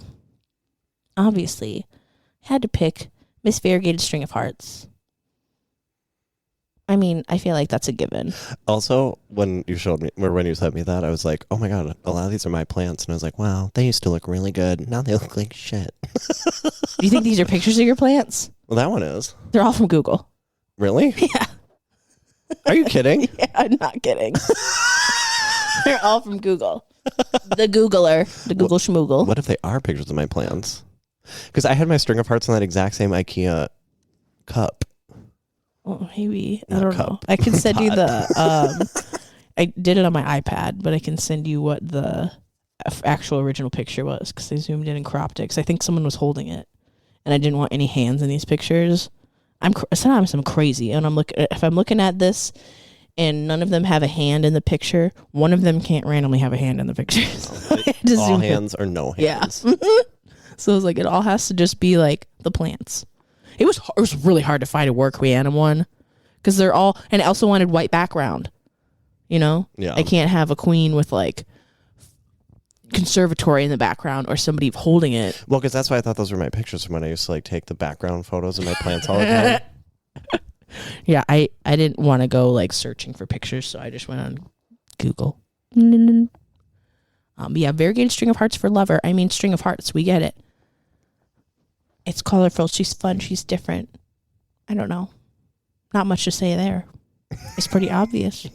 Obviously, had to pick Miss Variegated String of Hearts. I mean, I feel like that's a given. Also, when you sent me that, I was like, oh my God, a lot of these are my plants. And I was like, wow, they used to look really good. Now they look like shit. Do you think these are pictures of your plants? Well, that one is. They're all from Google. Really? Yeah. Are you kidding? Yeah, I'm not kidding. They're all from Google. The Googler. The Google Schmoogle. What if they are pictures of my plants? Because I had my string of hearts in that exact same IKEA cup. Oh, maybe. I Not don't cup. know. I can send you the... I did it on my iPad, but I can send you what the actual original picture was because I zoomed in and cropped it because I think someone was holding it. And I didn't want any hands in these pictures. Sometimes I'm crazy, and if I'm looking at this, and none of them have a hand in the picture, one of them can't randomly have a hand in the picture. So all hands or no hands. Yeah. So it's like it all has to just be like the plants. It was really hard to find a work Rhiannon one because they're all, and I also wanted white background. You know, Yeah. I can't have a queen with like conservatory in the background or somebody holding it. Well, because that's why I thought those were my pictures from when I used to like take the background photos of my plants all the time. Yeah, I didn't want to go like searching for pictures, so I just went on Google. Yeah, Variegated String of Hearts for Lover. I mean, String of Hearts, we get it. It's colorful. She's fun. She's different. I don't know. Not much to say there. It's pretty obvious.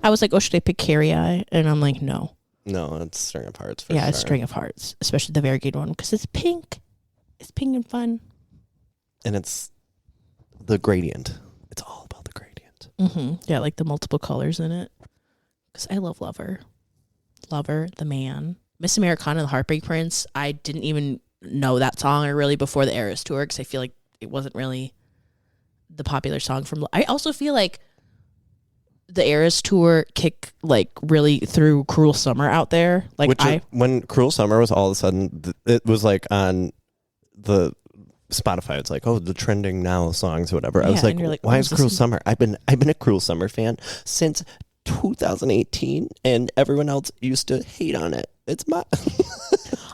I was like, oh, should I pick Carrie Eye? And I'm like, no. No, it's String of Hearts for Yeah, sure. it's String of Hearts, especially the Variegated one because it's pink. It's pink and fun. And it's the gradient. It's all about the gradient. Mm-hmm. Yeah, like the multiple colors in it. Because I love Lover. Lover, the man. Miss Americana, the Heartbreak Prince. I didn't even know that song really before the Eras tour because I feel like it wasn't really the popular song from. I also feel like the Eras tour kick like really threw Cruel Summer out there. Like when Cruel Summer was all of a sudden, it was like on the Spotify. It's like, oh, the trending now songs or whatever. I was like, and you're like, why oh, is Cruel Summer? I've been a Cruel Summer fan since 2018 and everyone else used to hate on it. It's my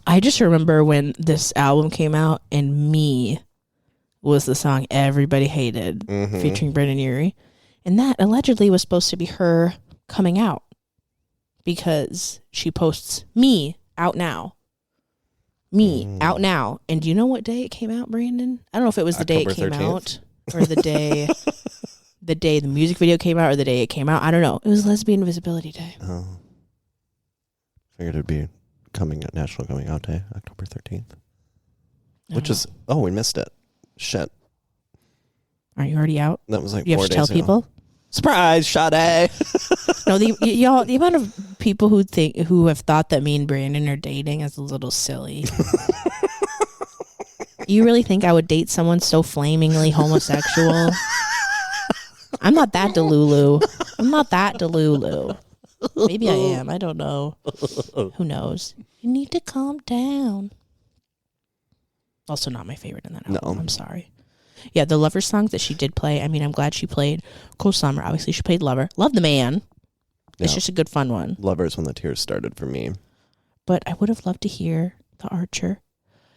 I just remember when this album came out and Me was the song everybody hated, featuring Brandon Urie. And that allegedly was supposed to be her coming out because she posts Me out now. Me out now. And do you know what day it came out, Brandon? I don't know if it was the day it came 13th? out or the day the music video came out or the day it came out. I don't know. It was Lesbian Visibility Day. Oh. Figured it'd be National Coming Out Day, October 13th. Which is, we missed it. Shit. Aren't you already out? That was like You 4 have to days tell ago. people? Surprise, Sade. No, the amount of people who have thought that me and Brandon are dating is a little silly. You really think I would date someone so flamingly homosexual? I'm not that delulu. Maybe I am. I don't know. Who knows? You need to calm down. Also not my favorite in that album. No. I'm sorry. Yeah, the Lover songs that she did play. I mean, I'm glad she played Cool Summer. Obviously, she played Lover. Love the Man. It's just a good fun one. Lovers when the tears started for me. But I would have loved to hear The Archer.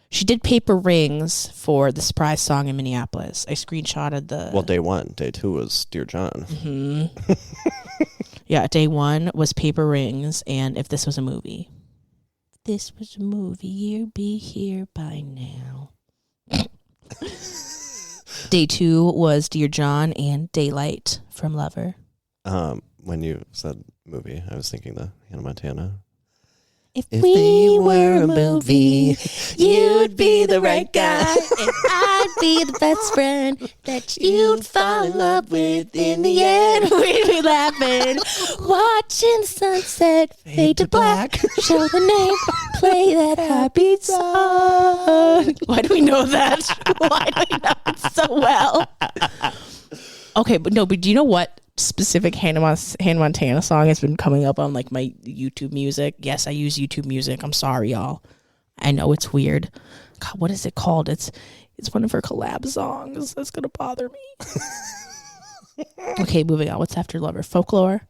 She did Paper Rings for the surprise song in Minneapolis. I screenshotted the... Well, day 1. Day 2 was Dear John. Mm-hmm. Yeah, day 1 was Paper Rings and If This Was a Movie. If this was a movie, you'd be here by now. Day 2 was Dear John and Daylight from Lover. When you said movie, I was thinking the Hannah Montana. If we were a movie, you'd be the right guy, and I'd be the best friend that you'd fall in love with. In the end, we'd be laughing, watching the sunset fade to black. Show the name, play that heartbeat song. Why do we know that? Why do we know it so well? Okay, but do you know what specific Hannah Montana song has been coming up on like my YouTube music? Yes, I use YouTube music. I'm sorry, y'all. I know it's weird. God, what is it called? It's one of her collab songs. That's gonna bother me. Okay, moving on. What's after Lover? Folklore?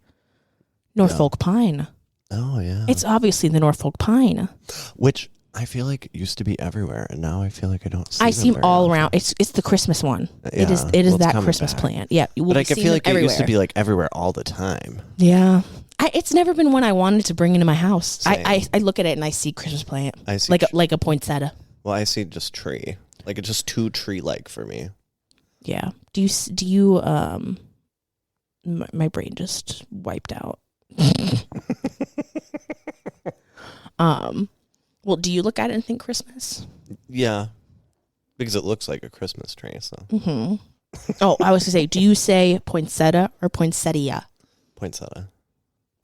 Norfolk Pine. Oh, yeah. It's obviously the Norfolk Pine. Which I feel like used to be everywhere, and now I feel like I don't see I see them all very around. It's the Christmas one. Yeah. It is Well, that it's coming Christmas back. plant. Yeah, But I can feel like everywhere. it used to be like everywhere all the time. Yeah. It's never been one I wanted to bring into my house. Same. I look at it and I see Christmas plant. I see like a poinsettia. Well, I see just tree. Like it's just too tree-like for me. Yeah. Do you my brain just wiped out. Well, do you look at it and think Christmas? Yeah. Because it looks like a Christmas tree, so. Mm-hmm. Oh, I was going to say, do you say poinsettia or poinsettia? Poinsettia.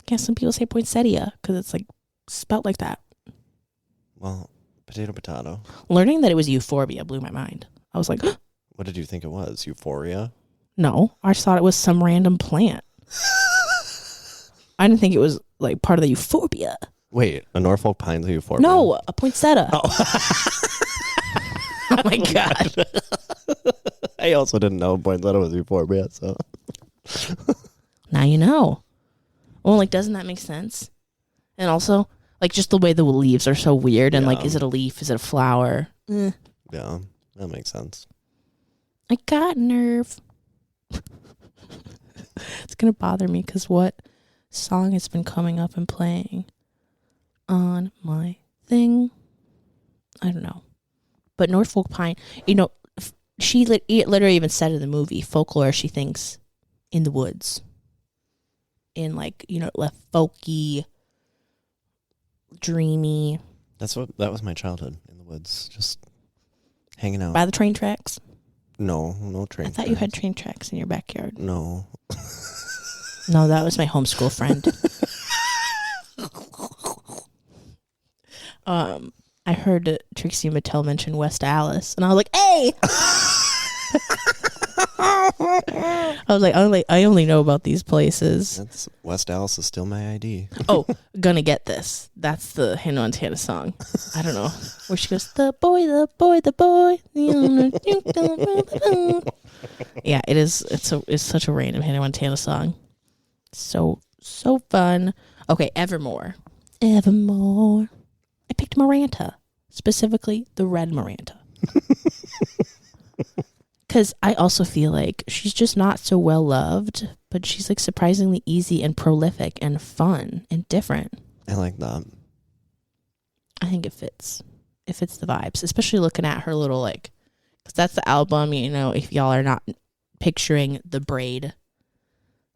Yeah, some people say poinsettia because it's like spelt like that. Well, potato. Learning that it was euphorbia blew my mind. I was like, What did you think it was? Euphoria? no, I just thought it was some random plant. I didn't think it was like part of the euphorbia. Wait, a Norfolk pine's a euphorbia? No, a poinsettia. Oh. Oh my God. I also didn't know poinsettia was euphorbia, so. Now you know. Well, like, doesn't that make sense? And also, like, just the way the leaves are so weird. And, like, Yeah. is it a leaf? Is it a flower? Yeah, that makes sense. I got nerve. It's going to bother me because what song has been coming up and playing on my thing? I don't know. But Norfolk Pine, you know, she literally even said in the movie, folklore, she thinks in the woods. In, like, you know, left folky, dreamy. That was my childhood in the woods, just hanging out. By the train tracks. No train. I thought you had train tracks in your backyard. No. No, that was my homeschool friend. I heard Trixie Mattel mention West Allis, and I was like, "Hey!" I was like, I only know about these places. West Allis is still my ID. Oh, gonna get this. That's the Hannah Montana song. I don't know where she goes. The boy. Yeah, it is. It's such a random Hannah Montana song. So So fun. Okay, Evermore. Evermore. I picked Miranda. Specifically, the red Miranda. Because I also feel like she's just not so well loved, but she's like surprisingly easy and prolific and fun and different. I like that. I think it fits. It fits the vibes, especially looking at her little like, because that's the album, you know, if y'all are not picturing the braid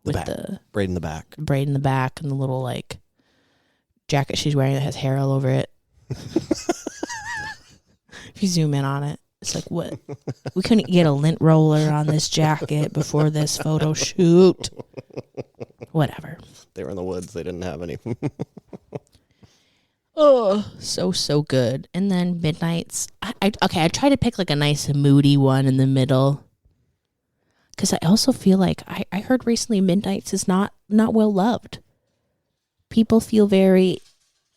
with the braid in the back. Braid in the back and the little like jacket she's wearing that has hair all over it. If you zoom in on it, it's like, what? We couldn't get a lint roller on this jacket before this photo shoot. Whatever. They were in the woods. They didn't have any. Oh, so good. And then Midnight's. I tried to pick like a nice moody one in the middle. Because I also feel like I heard recently Midnight's is not well loved. People feel very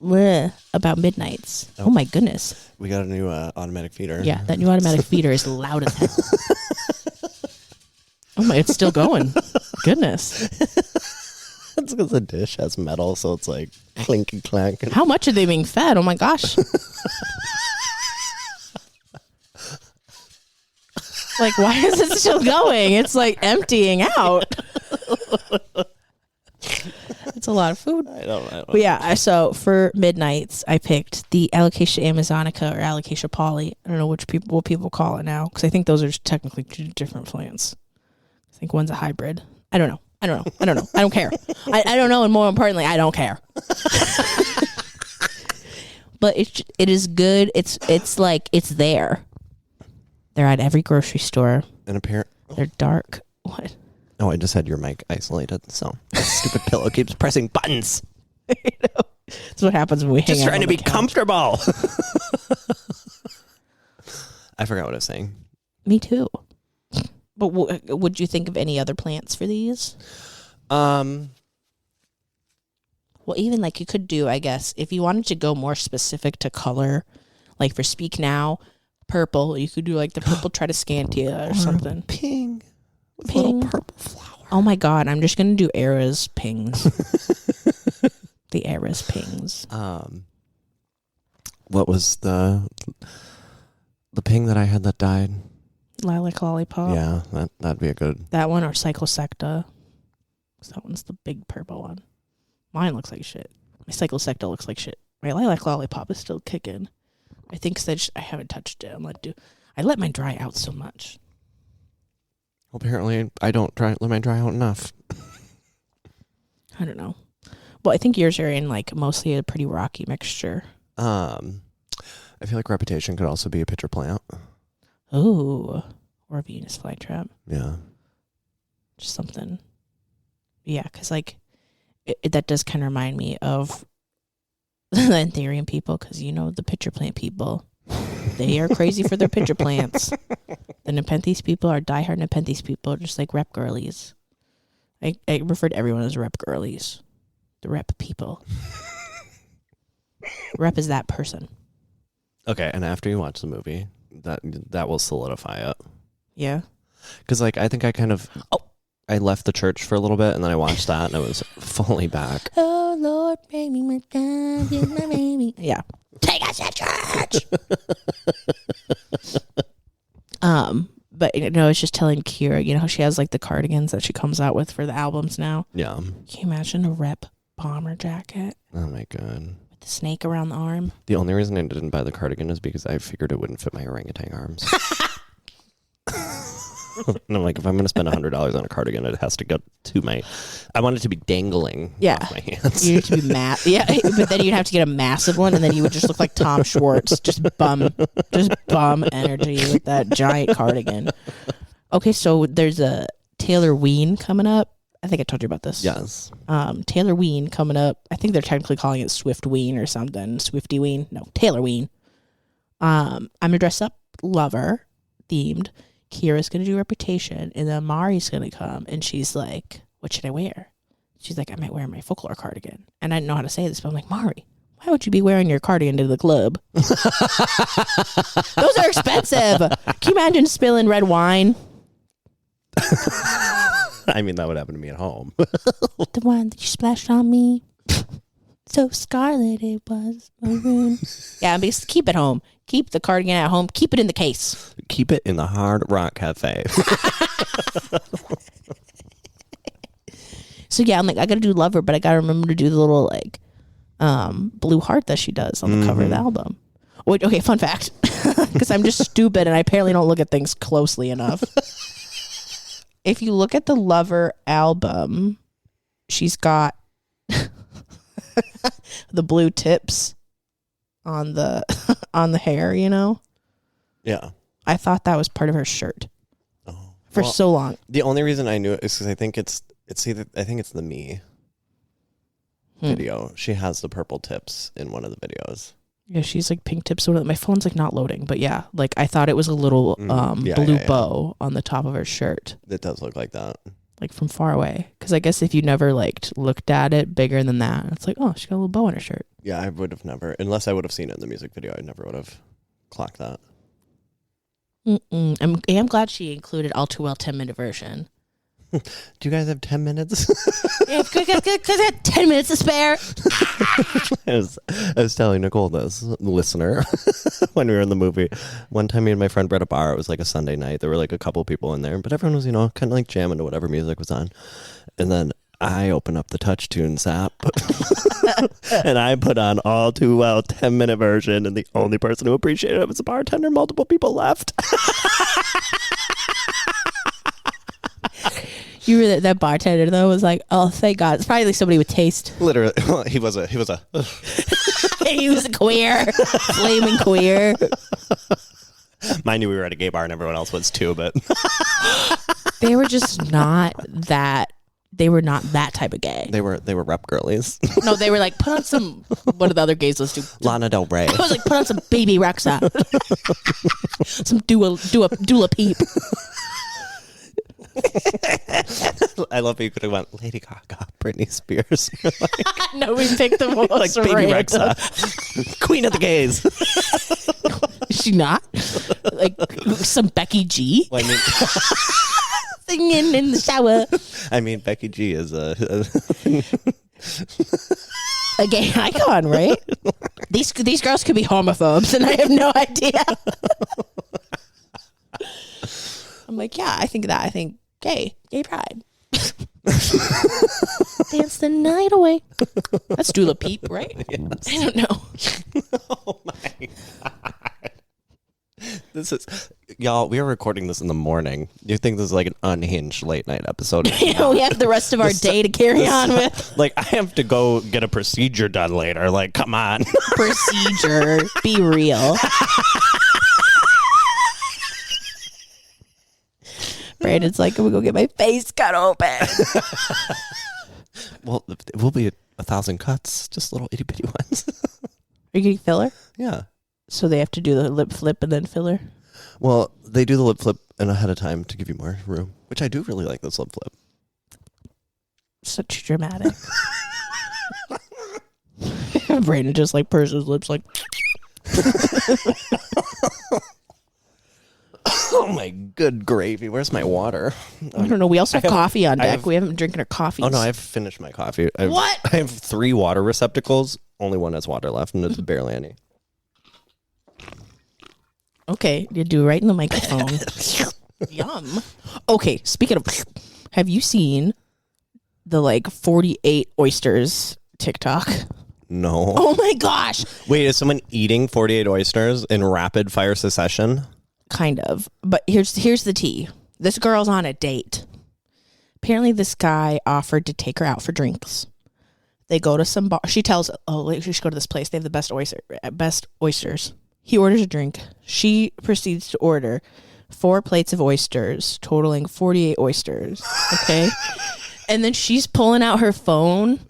bleh about Midnight's. Oh my goodness. We got a new automatic feeder. Yeah, that new automatic feeder is loud as hell. Oh my, it's still going. Goodness. That's because the dish has metal, so it's like clinky clank. How much are they being fed? Oh my gosh. Like, why is it still going? It's like emptying out. It's a lot of food. I don't But yeah, so for Midnight's, I picked the Alocasia amazonica or Alocasia poly. I don't know what people call it now, because I think those are technically two different plants. I think one's a hybrid. I don't know. I don't care. I don't know, and more importantly, I don't care. But it is good. It's like it's there. They're at every grocery store. And They're dark. What? Oh, I just had your mic isolated, so that stupid pillow keeps pressing buttons. I know. That's what happens when we hang out. Just trying to be couch. comfortable. I forgot what I was saying. Me too. But would you think of any other plants for these? Well, even like you could do, I guess, if you wanted to go more specific to color, like for Speak Now, purple, you could do like the purple Tradescantia or something. Ping. With Ping. little purple flower. Oh my God, I'm just going to do Era's pings. The Era's pings. What was the ping that I had that died? Lilac Lollipop. Yeah, that'd be a good. That one or Cyclosecta. That one's the big purple one. Mine looks like shit. My Cyclosecta looks like shit. My Lilac Lollipop is still kicking. I think I haven't touched it. I let mine dry out so much. Apparently, I don't let mine dry out enough. I don't know. Well, I think yours are in like mostly a pretty rocky mixture. I feel like Reputation could also be a pitcher plant. Ooh, or a Venus flytrap. Yeah, Just something. Yeah, because like that does kind of remind me of the Anthurium people, because you know the pitcher plant people. They are crazy for their pitcher plants. The Nepenthes people are diehard Nepenthes people, just like rep girlies. I refer to everyone as rep girlies. The rep people. Rep is that person. Okay, and after you watch the movie, that will solidify it. Yeah. Because like I think I left the church for a little bit, and then I watched that, and I was fully back. Oh Lord, bring me my God, you're my baby. Yeah. Take us to church. But you know, it's just telling Kira, you know how she has like the cardigans that she comes out with for the albums now. Yeah. Can you imagine a rep bomber jacket Oh my God. with the snake around the arm? The only reason I didn't buy the cardigan is because I figured it wouldn't fit my orangutan arms. And I'm like, if I'm going to spend $100 on a cardigan, it has to go to I want it to be dangling off my hands. You need to be yeah, but then you'd have to get a massive one, and then you would just look like Tom Schwartz, just bum energy with that giant cardigan. Okay, so there's a Taylor Ween coming up. I think I told you about this. Yes. Taylor Ween coming up. I think they're technically calling it Swift Ween or something. Swifty Ween. No, Taylor Ween. I'm a dress up lover themed. Kira's going to do Reputation, and then Mari's going to come, and she's like, what should I wear? She's like, I might wear my folklore cardigan. And I didn't know how to say this, but I'm like, Mari, why would you be wearing your cardigan to the club? Those are expensive. Can you imagine spilling red wine? I mean, that would happen to me at home. The one that you splashed on me. So scarlet it was maroon. Yeah, but keep it home. Keep the cardigan at home. Keep it in the case. Keep it in the Hard Rock Cafe. So yeah, I'm like, I gotta do Lover, but I gotta remember to do the little like blue heart that she does on the cover of the album. Wait, okay, fun fact. Because I'm just stupid and I apparently don't look at things closely enough. If you look at the Lover album, she's got the blue tips on the hair, you know? Yeah. I thought that was part of her shirt for so long. The only reason I knew it is because I think it's the Me video. She has the purple tips in one of the videos. Yeah, she's like pink tips. My phone's like not loading, but yeah, like I thought it was a little blue bow on the top of her shirt. It does look like that. Like from far away. Because I guess if you never like looked at it bigger than that, it's like, oh, she got a little bow on her shirt. Yeah, I would have never, unless I would have seen it in the music video, I never would have clocked that. I'm glad she included All Too Well 10-minute version. Do you guys have 10 minutes? Yeah, because I had 10 minutes to spare. I was telling Nicole this, listener, when we were in the movie. One time me and my friend were at a bar. It was like a Sunday night. There were like a couple people in there, but everyone was, kind of like jamming to whatever music was on. And then I open up the Touch Tunes app and I put on All Too Well 10-minute version, and the only person who appreciated it was the bartender. Multiple people left. You were that bartender though was like, oh, thank God. It's probably like somebody with taste. Literally, he was a He was a queer, flaming queer. Mind you, we were at a gay bar and everyone else was too, but They were just not that. They were not that type of gay. they were rep girlies. No, they were like, put on some. What are the other gays let's do? Lana Del Rey. I was like, put on some Baby Rexha, some Dua Peep. I love how you could have went Lady Gaga, Britney Spears. No, we picked the most like Baby random. Rexha, Queen of the Gays. Is she not? Like some Becky G Well, singing in the shower. I mean, Becky G is a gay icon, right? These girls could be homophobes, and I have no idea. I'm like, yeah, I think gay pride. Dance the night away. That's Dula Peep, right? Yes. I don't know. Oh my God. This is, y'all, we are recording this in the morning. You think this is like an unhinged late night episode? Yeah, we have the rest of our day to carry on with. Like, I have to go get a procedure done later. Like, come on. Procedure. Be real. Brandon's like, I'm gonna go get my face cut open. Well, it will be 1,000 cuts, just little itty bitty ones. Are you getting filler? Yeah. So they have to do the lip flip and then filler? Well, they do the lip flip and ahead of time to give you more room, which I do really like this lip flip. Such dramatic. Brandon just like purses his lips like. Oh my good gravy. Where's my water? I don't know. We also have coffee on deck. We haven't been drinking our coffee. Oh no, I've finished my coffee. What? I have 3 water receptacles. Only one has water left, and it's barely any. Okay, you do it right in the microphone. Yum. Okay, speaking of, have you seen the like 48 oysters TikTok? No. Oh my gosh. Wait, is someone eating 48 oysters in rapid fire succession? Kind of. But here's the tea. This girl's on a date. Apparently this guy offered to take her out for drinks. They go to some bar. She tells, we should go to this place. They have the best oysters. He orders a drink. She proceeds to order 4 plates of oysters, totaling 48 oysters. Okay. And then she's pulling out her phone.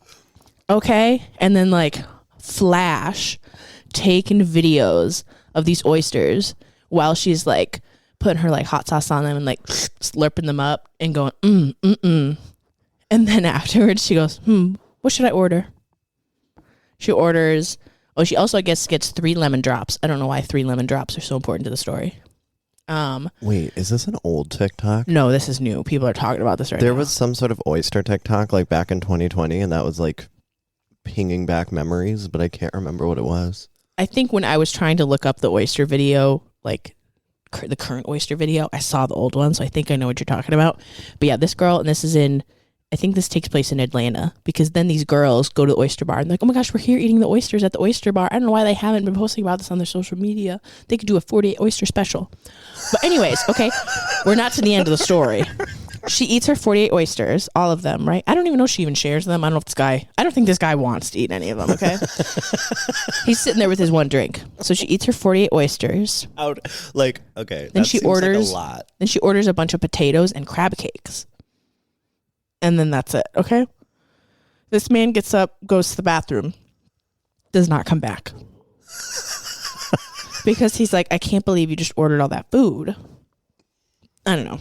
Okay. And then like flash taking videos of these oysters while she's like putting her like hot sauce on them and like slurping them up and going, And then afterwards she goes, what should I order? She orders, she also, I guess, gets 3 lemon drops. I don't know why 3 lemon drops are so important to the story. Wait, is this an old TikTok? No, this is new. People are talking about this right now. There was some sort of oyster TikTok like back in 2020, and that was like pinging back memories, but I can't remember what it was. I think when I was trying to look up the oyster video, like the current oyster video, I saw the old one, so I think I know what you're talking about. But yeah, this girl, and this is I think this takes place in Atlanta, because then these girls go to the oyster bar and they're like, oh my gosh, we're here eating the oysters at the oyster bar. I don't know why they haven't been posting about this on their social media. They could do a 48 oyster special. But anyways, okay, we're not to the end of the story. She eats her 48 oysters, all of them, right? I don't even know if she even shares them. I don't think this guy wants to eat any of them, okay? He's sitting there with his one drink. So she eats her 48 oysters. Okay. Then that she seems like orders a lot. Then she orders a bunch of potatoes and crab cakes. And then that's it, okay? This man gets up, goes to the bathroom, does not come back. Because he's like, I can't believe you just ordered all that food. I don't know.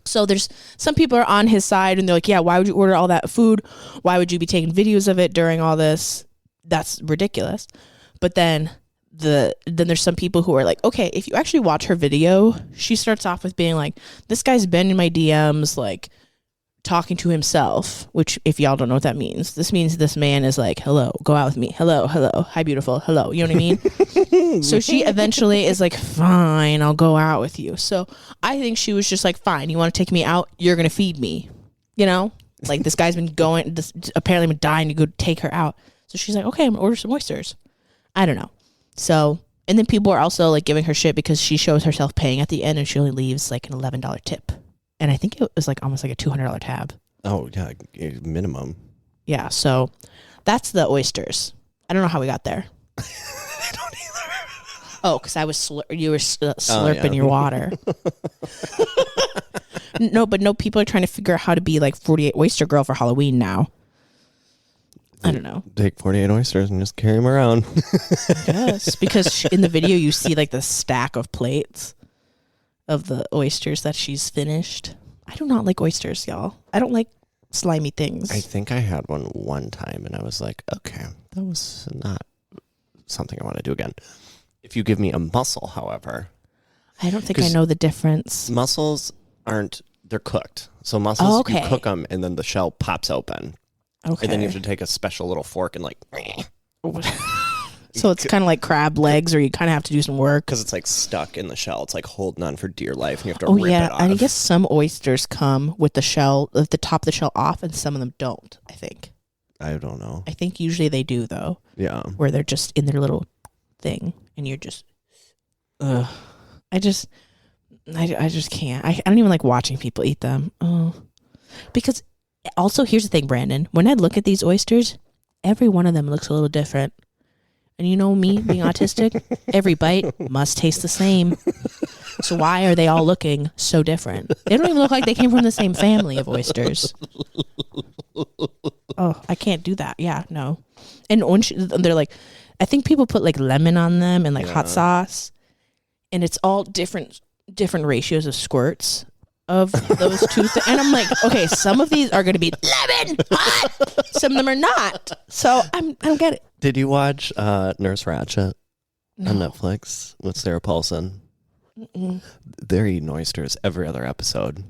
So there's some people are on his side and they're like, yeah, why would you order all that food? Why would you be taking videos of it during all this? That's ridiculous. But then there's some people who are like, okay, if you actually watch her video, she starts off with being like, this guy's been in my DMs, like, talking to himself, which if y'all don't know what that means, this means this man is like, hello, go out with me, hello, hi beautiful, hello, you know what I mean? So she eventually is like, fine, I'll go out with you. So I think she was just like, fine, you want to take me out, you're gonna feed me, you know, like this guy's been apparently been dying to go take her out. So she's like, okay, I'm gonna order some oysters. I don't know. So, and then people are also like giving her shit because she shows herself paying at the end and she only leaves like an $11 tip. And I think it was like almost like a $200 tab. Oh, yeah, minimum. Yeah, so that's the oysters. I don't know how we got there. I don't either. Oh, because I was slurping your water. No, people are trying to figure out how to be like 48 oyster girl for Halloween now. I don't know. Take 48 oysters and just carry them around. Yes, because in the video you see like the stack of plates of the oysters that she's finished. I do not like oysters, y'all. I don't like slimy things. I think I had one time and I was like, okay, that was not something I want to do again. If you give me a mussel, however. I don't think I know the difference. Mussels they're cooked. So mussels, you cook them and then the shell pops open. Okay. And then you have to take a special little fork and like... So it's kind of like crab legs, or you kind of have to do some work. Because it's like stuck in the shell. It's like holding on for dear life, and you have to rip it off. And I guess some oysters come with the shell, the top of the shell off, and some of them don't, I think. I don't know. I think usually they do, though. Yeah. Where they're just in their little thing, and you're just... I just can't. I don't even like watching people eat them. Oh. Because also, here's the thing, Brandon. When I look at these oysters, every one of them looks a little different. And you know me, being autistic, every bite must taste the same. So why are they all looking so different? They don't even look like they came from the same family of oysters. Oh, I can't do that. Yeah, no. And they're like, I think people put like lemon on them and like hot sauce. And it's all different ratios of squirts of those two things. And I'm like, okay, some of these are going to be lemon hot. Some of them are not. So I don't get it. Did you watch Nurse Ratched on Netflix with Sarah Paulson? Mm-mm. They're eating oysters every other episode.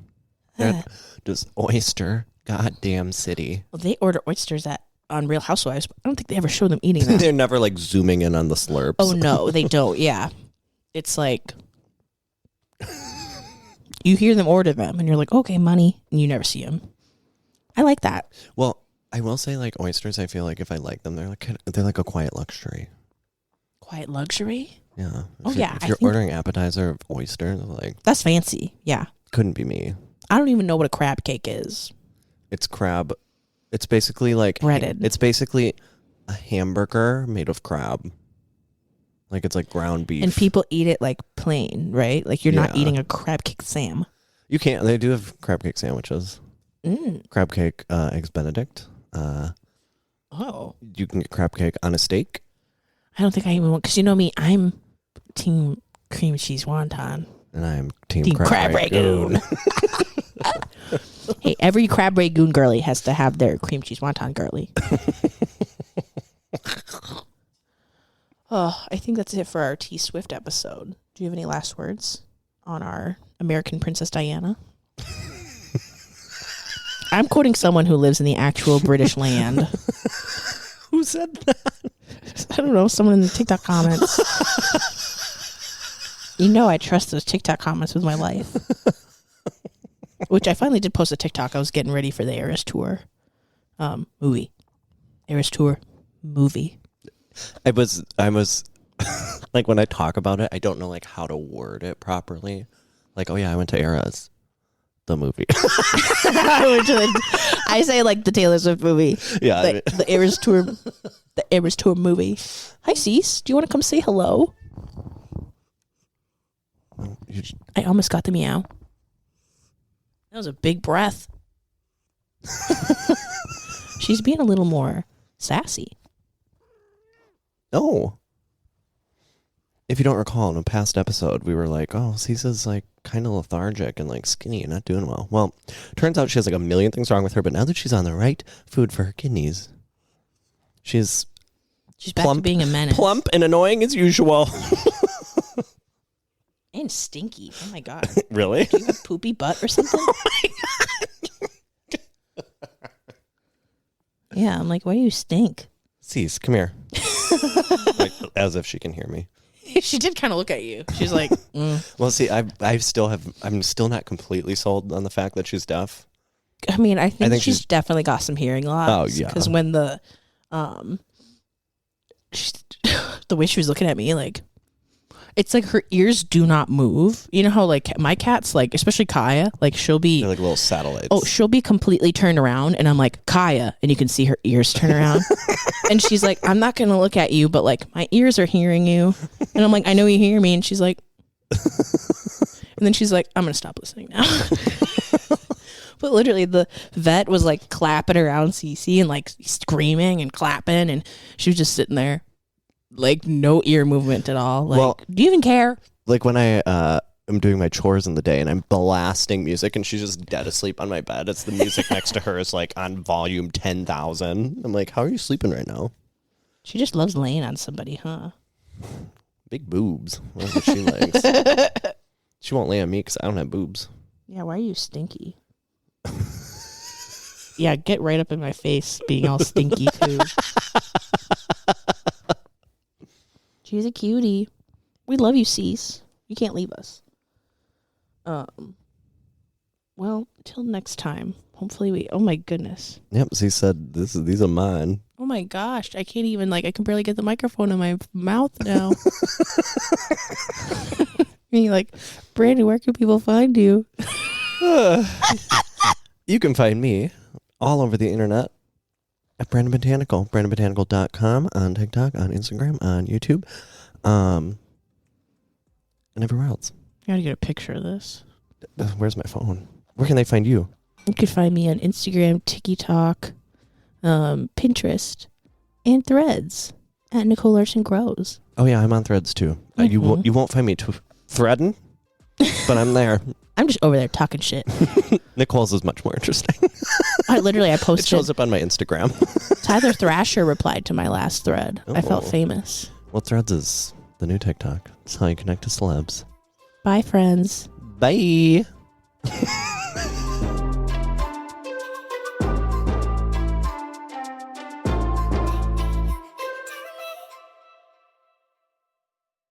They're just oyster goddamn city. Well, they order oysters on Real Housewives, but I don't think they ever show them eating them. They're never like zooming in on the slurps. Oh, no, they don't. Yeah. It's like you hear them order them and you're like, okay, money. And you never see them. I like that. Well, I will say, like, oysters, I feel like if I like them, they're like a quiet luxury. Quiet luxury? Yeah. If you're ordering appetizer of oyster, like... That's fancy, yeah. Couldn't be me. I don't even know what a crab cake is. It's crab. It's basically like... breaded. It's basically a hamburger made of crab. Like, it's like ground beef. And people eat it, like, plain, right? Like, you're not eating a crab cake Sam. You can't. They do have crab cake sandwiches. Crab cake, eggs Benedict. You can get crab cake on a steak. I don't think I even want, because you know me, I'm team cream cheese wonton. And I'm team crab ragoon. Hey, every crab ragoon girly has to have their cream cheese wonton girly. Oh, I think that's it for our T Swift episode. Do you have any last words on our American Princess Diana. I'm quoting someone who lives in the actual British land. Who said that? I don't know, someone in the TikTok comments. You know I trust those TikTok comments with my life. Which I finally did post a TikTok. I was getting ready for the Eras Tour movie. Eras Tour movie. I was like, when I talk about it, I don't know like how to word it properly. Like, oh yeah, I went to Eras, the movie. I say like the Taylor Swift movie. Yeah, The Eras Tour. The Eras Tour movie. Hi, Cease. Do you want to come say hello? I almost got the meow. That was a big breath. She's being a little more sassy. No. If you don't recall, in a past episode, we were like, oh, Cisa's like kind of lethargic and like skinny and not doing well. Well, turns out she has like a million things wrong with her, but now that she's on the right food for her kidneys, she's back to being a menace. Plump and annoying as usual. And stinky. Oh my God. Really? Do you have poopy butt or something? Oh my God. Yeah, I'm like, why do you stink? Cease, come here. Like, as if she can hear me. She did kind of look at you. She's like, Well, see, I'm still not completely sold on the fact that she's deaf. I mean, I think she's definitely got some hearing loss. Oh, yeah. Because when the way she was looking at me, like, it's like her ears do not move. You know how like my cat's like, especially Kaya, like she'll be They're like little satellites. Oh, she'll be completely turned around and I'm like, Kaya, and you can see her ears turn around. And she's like, I'm not gonna look at you, but like my ears are hearing you. And I'm like, I know you hear me. And she's like, and then she's like, I'm gonna stop listening now. But literally the vet was like clapping around Cece and like screaming and clapping, and she was just sitting there. Like no ear movement at all. Like, well, do you even care? Like when I am doing my chores in the day and I'm blasting music and she's just dead asleep on my bed. It's the music next to her is like on volume 10,000. I'm like, how are you sleeping right now? She just loves laying on somebody, huh? Big boobs. That's what she likes. She won't lay on me because I don't have boobs. Yeah, why are you stinky? Yeah, get right up in my face being all stinky too. She's a cutie. We love you, Cease. You can't leave us. Well, till next time. Hopefully oh my goodness. Yep, she said these are mine. Oh my gosh, I can't even I can barely get the microphone in my mouth now. Me like, Brandon, where can people find you? You can find me all over the internet at Brandon Botanical, brandonbotanical.com, on TikTok, on Instagram, on YouTube, and everywhere else. I gotta get a picture of this. Where's my phone? Where can they find you? You can find me on Instagram, TikTok, Pinterest, and Threads at Nicole Larson Grows. Oh yeah, I'm on Threads too. Mm-hmm. You won't find me threading, but I'm there. I'm just over there talking shit. Nicole's is much more interesting. I posted. It shows up on my Instagram. Tyler Thrasher replied to my last thread. I felt famous. Well, Threads is the new TikTok. It's how you connect to celebs. Bye, friends. Bye.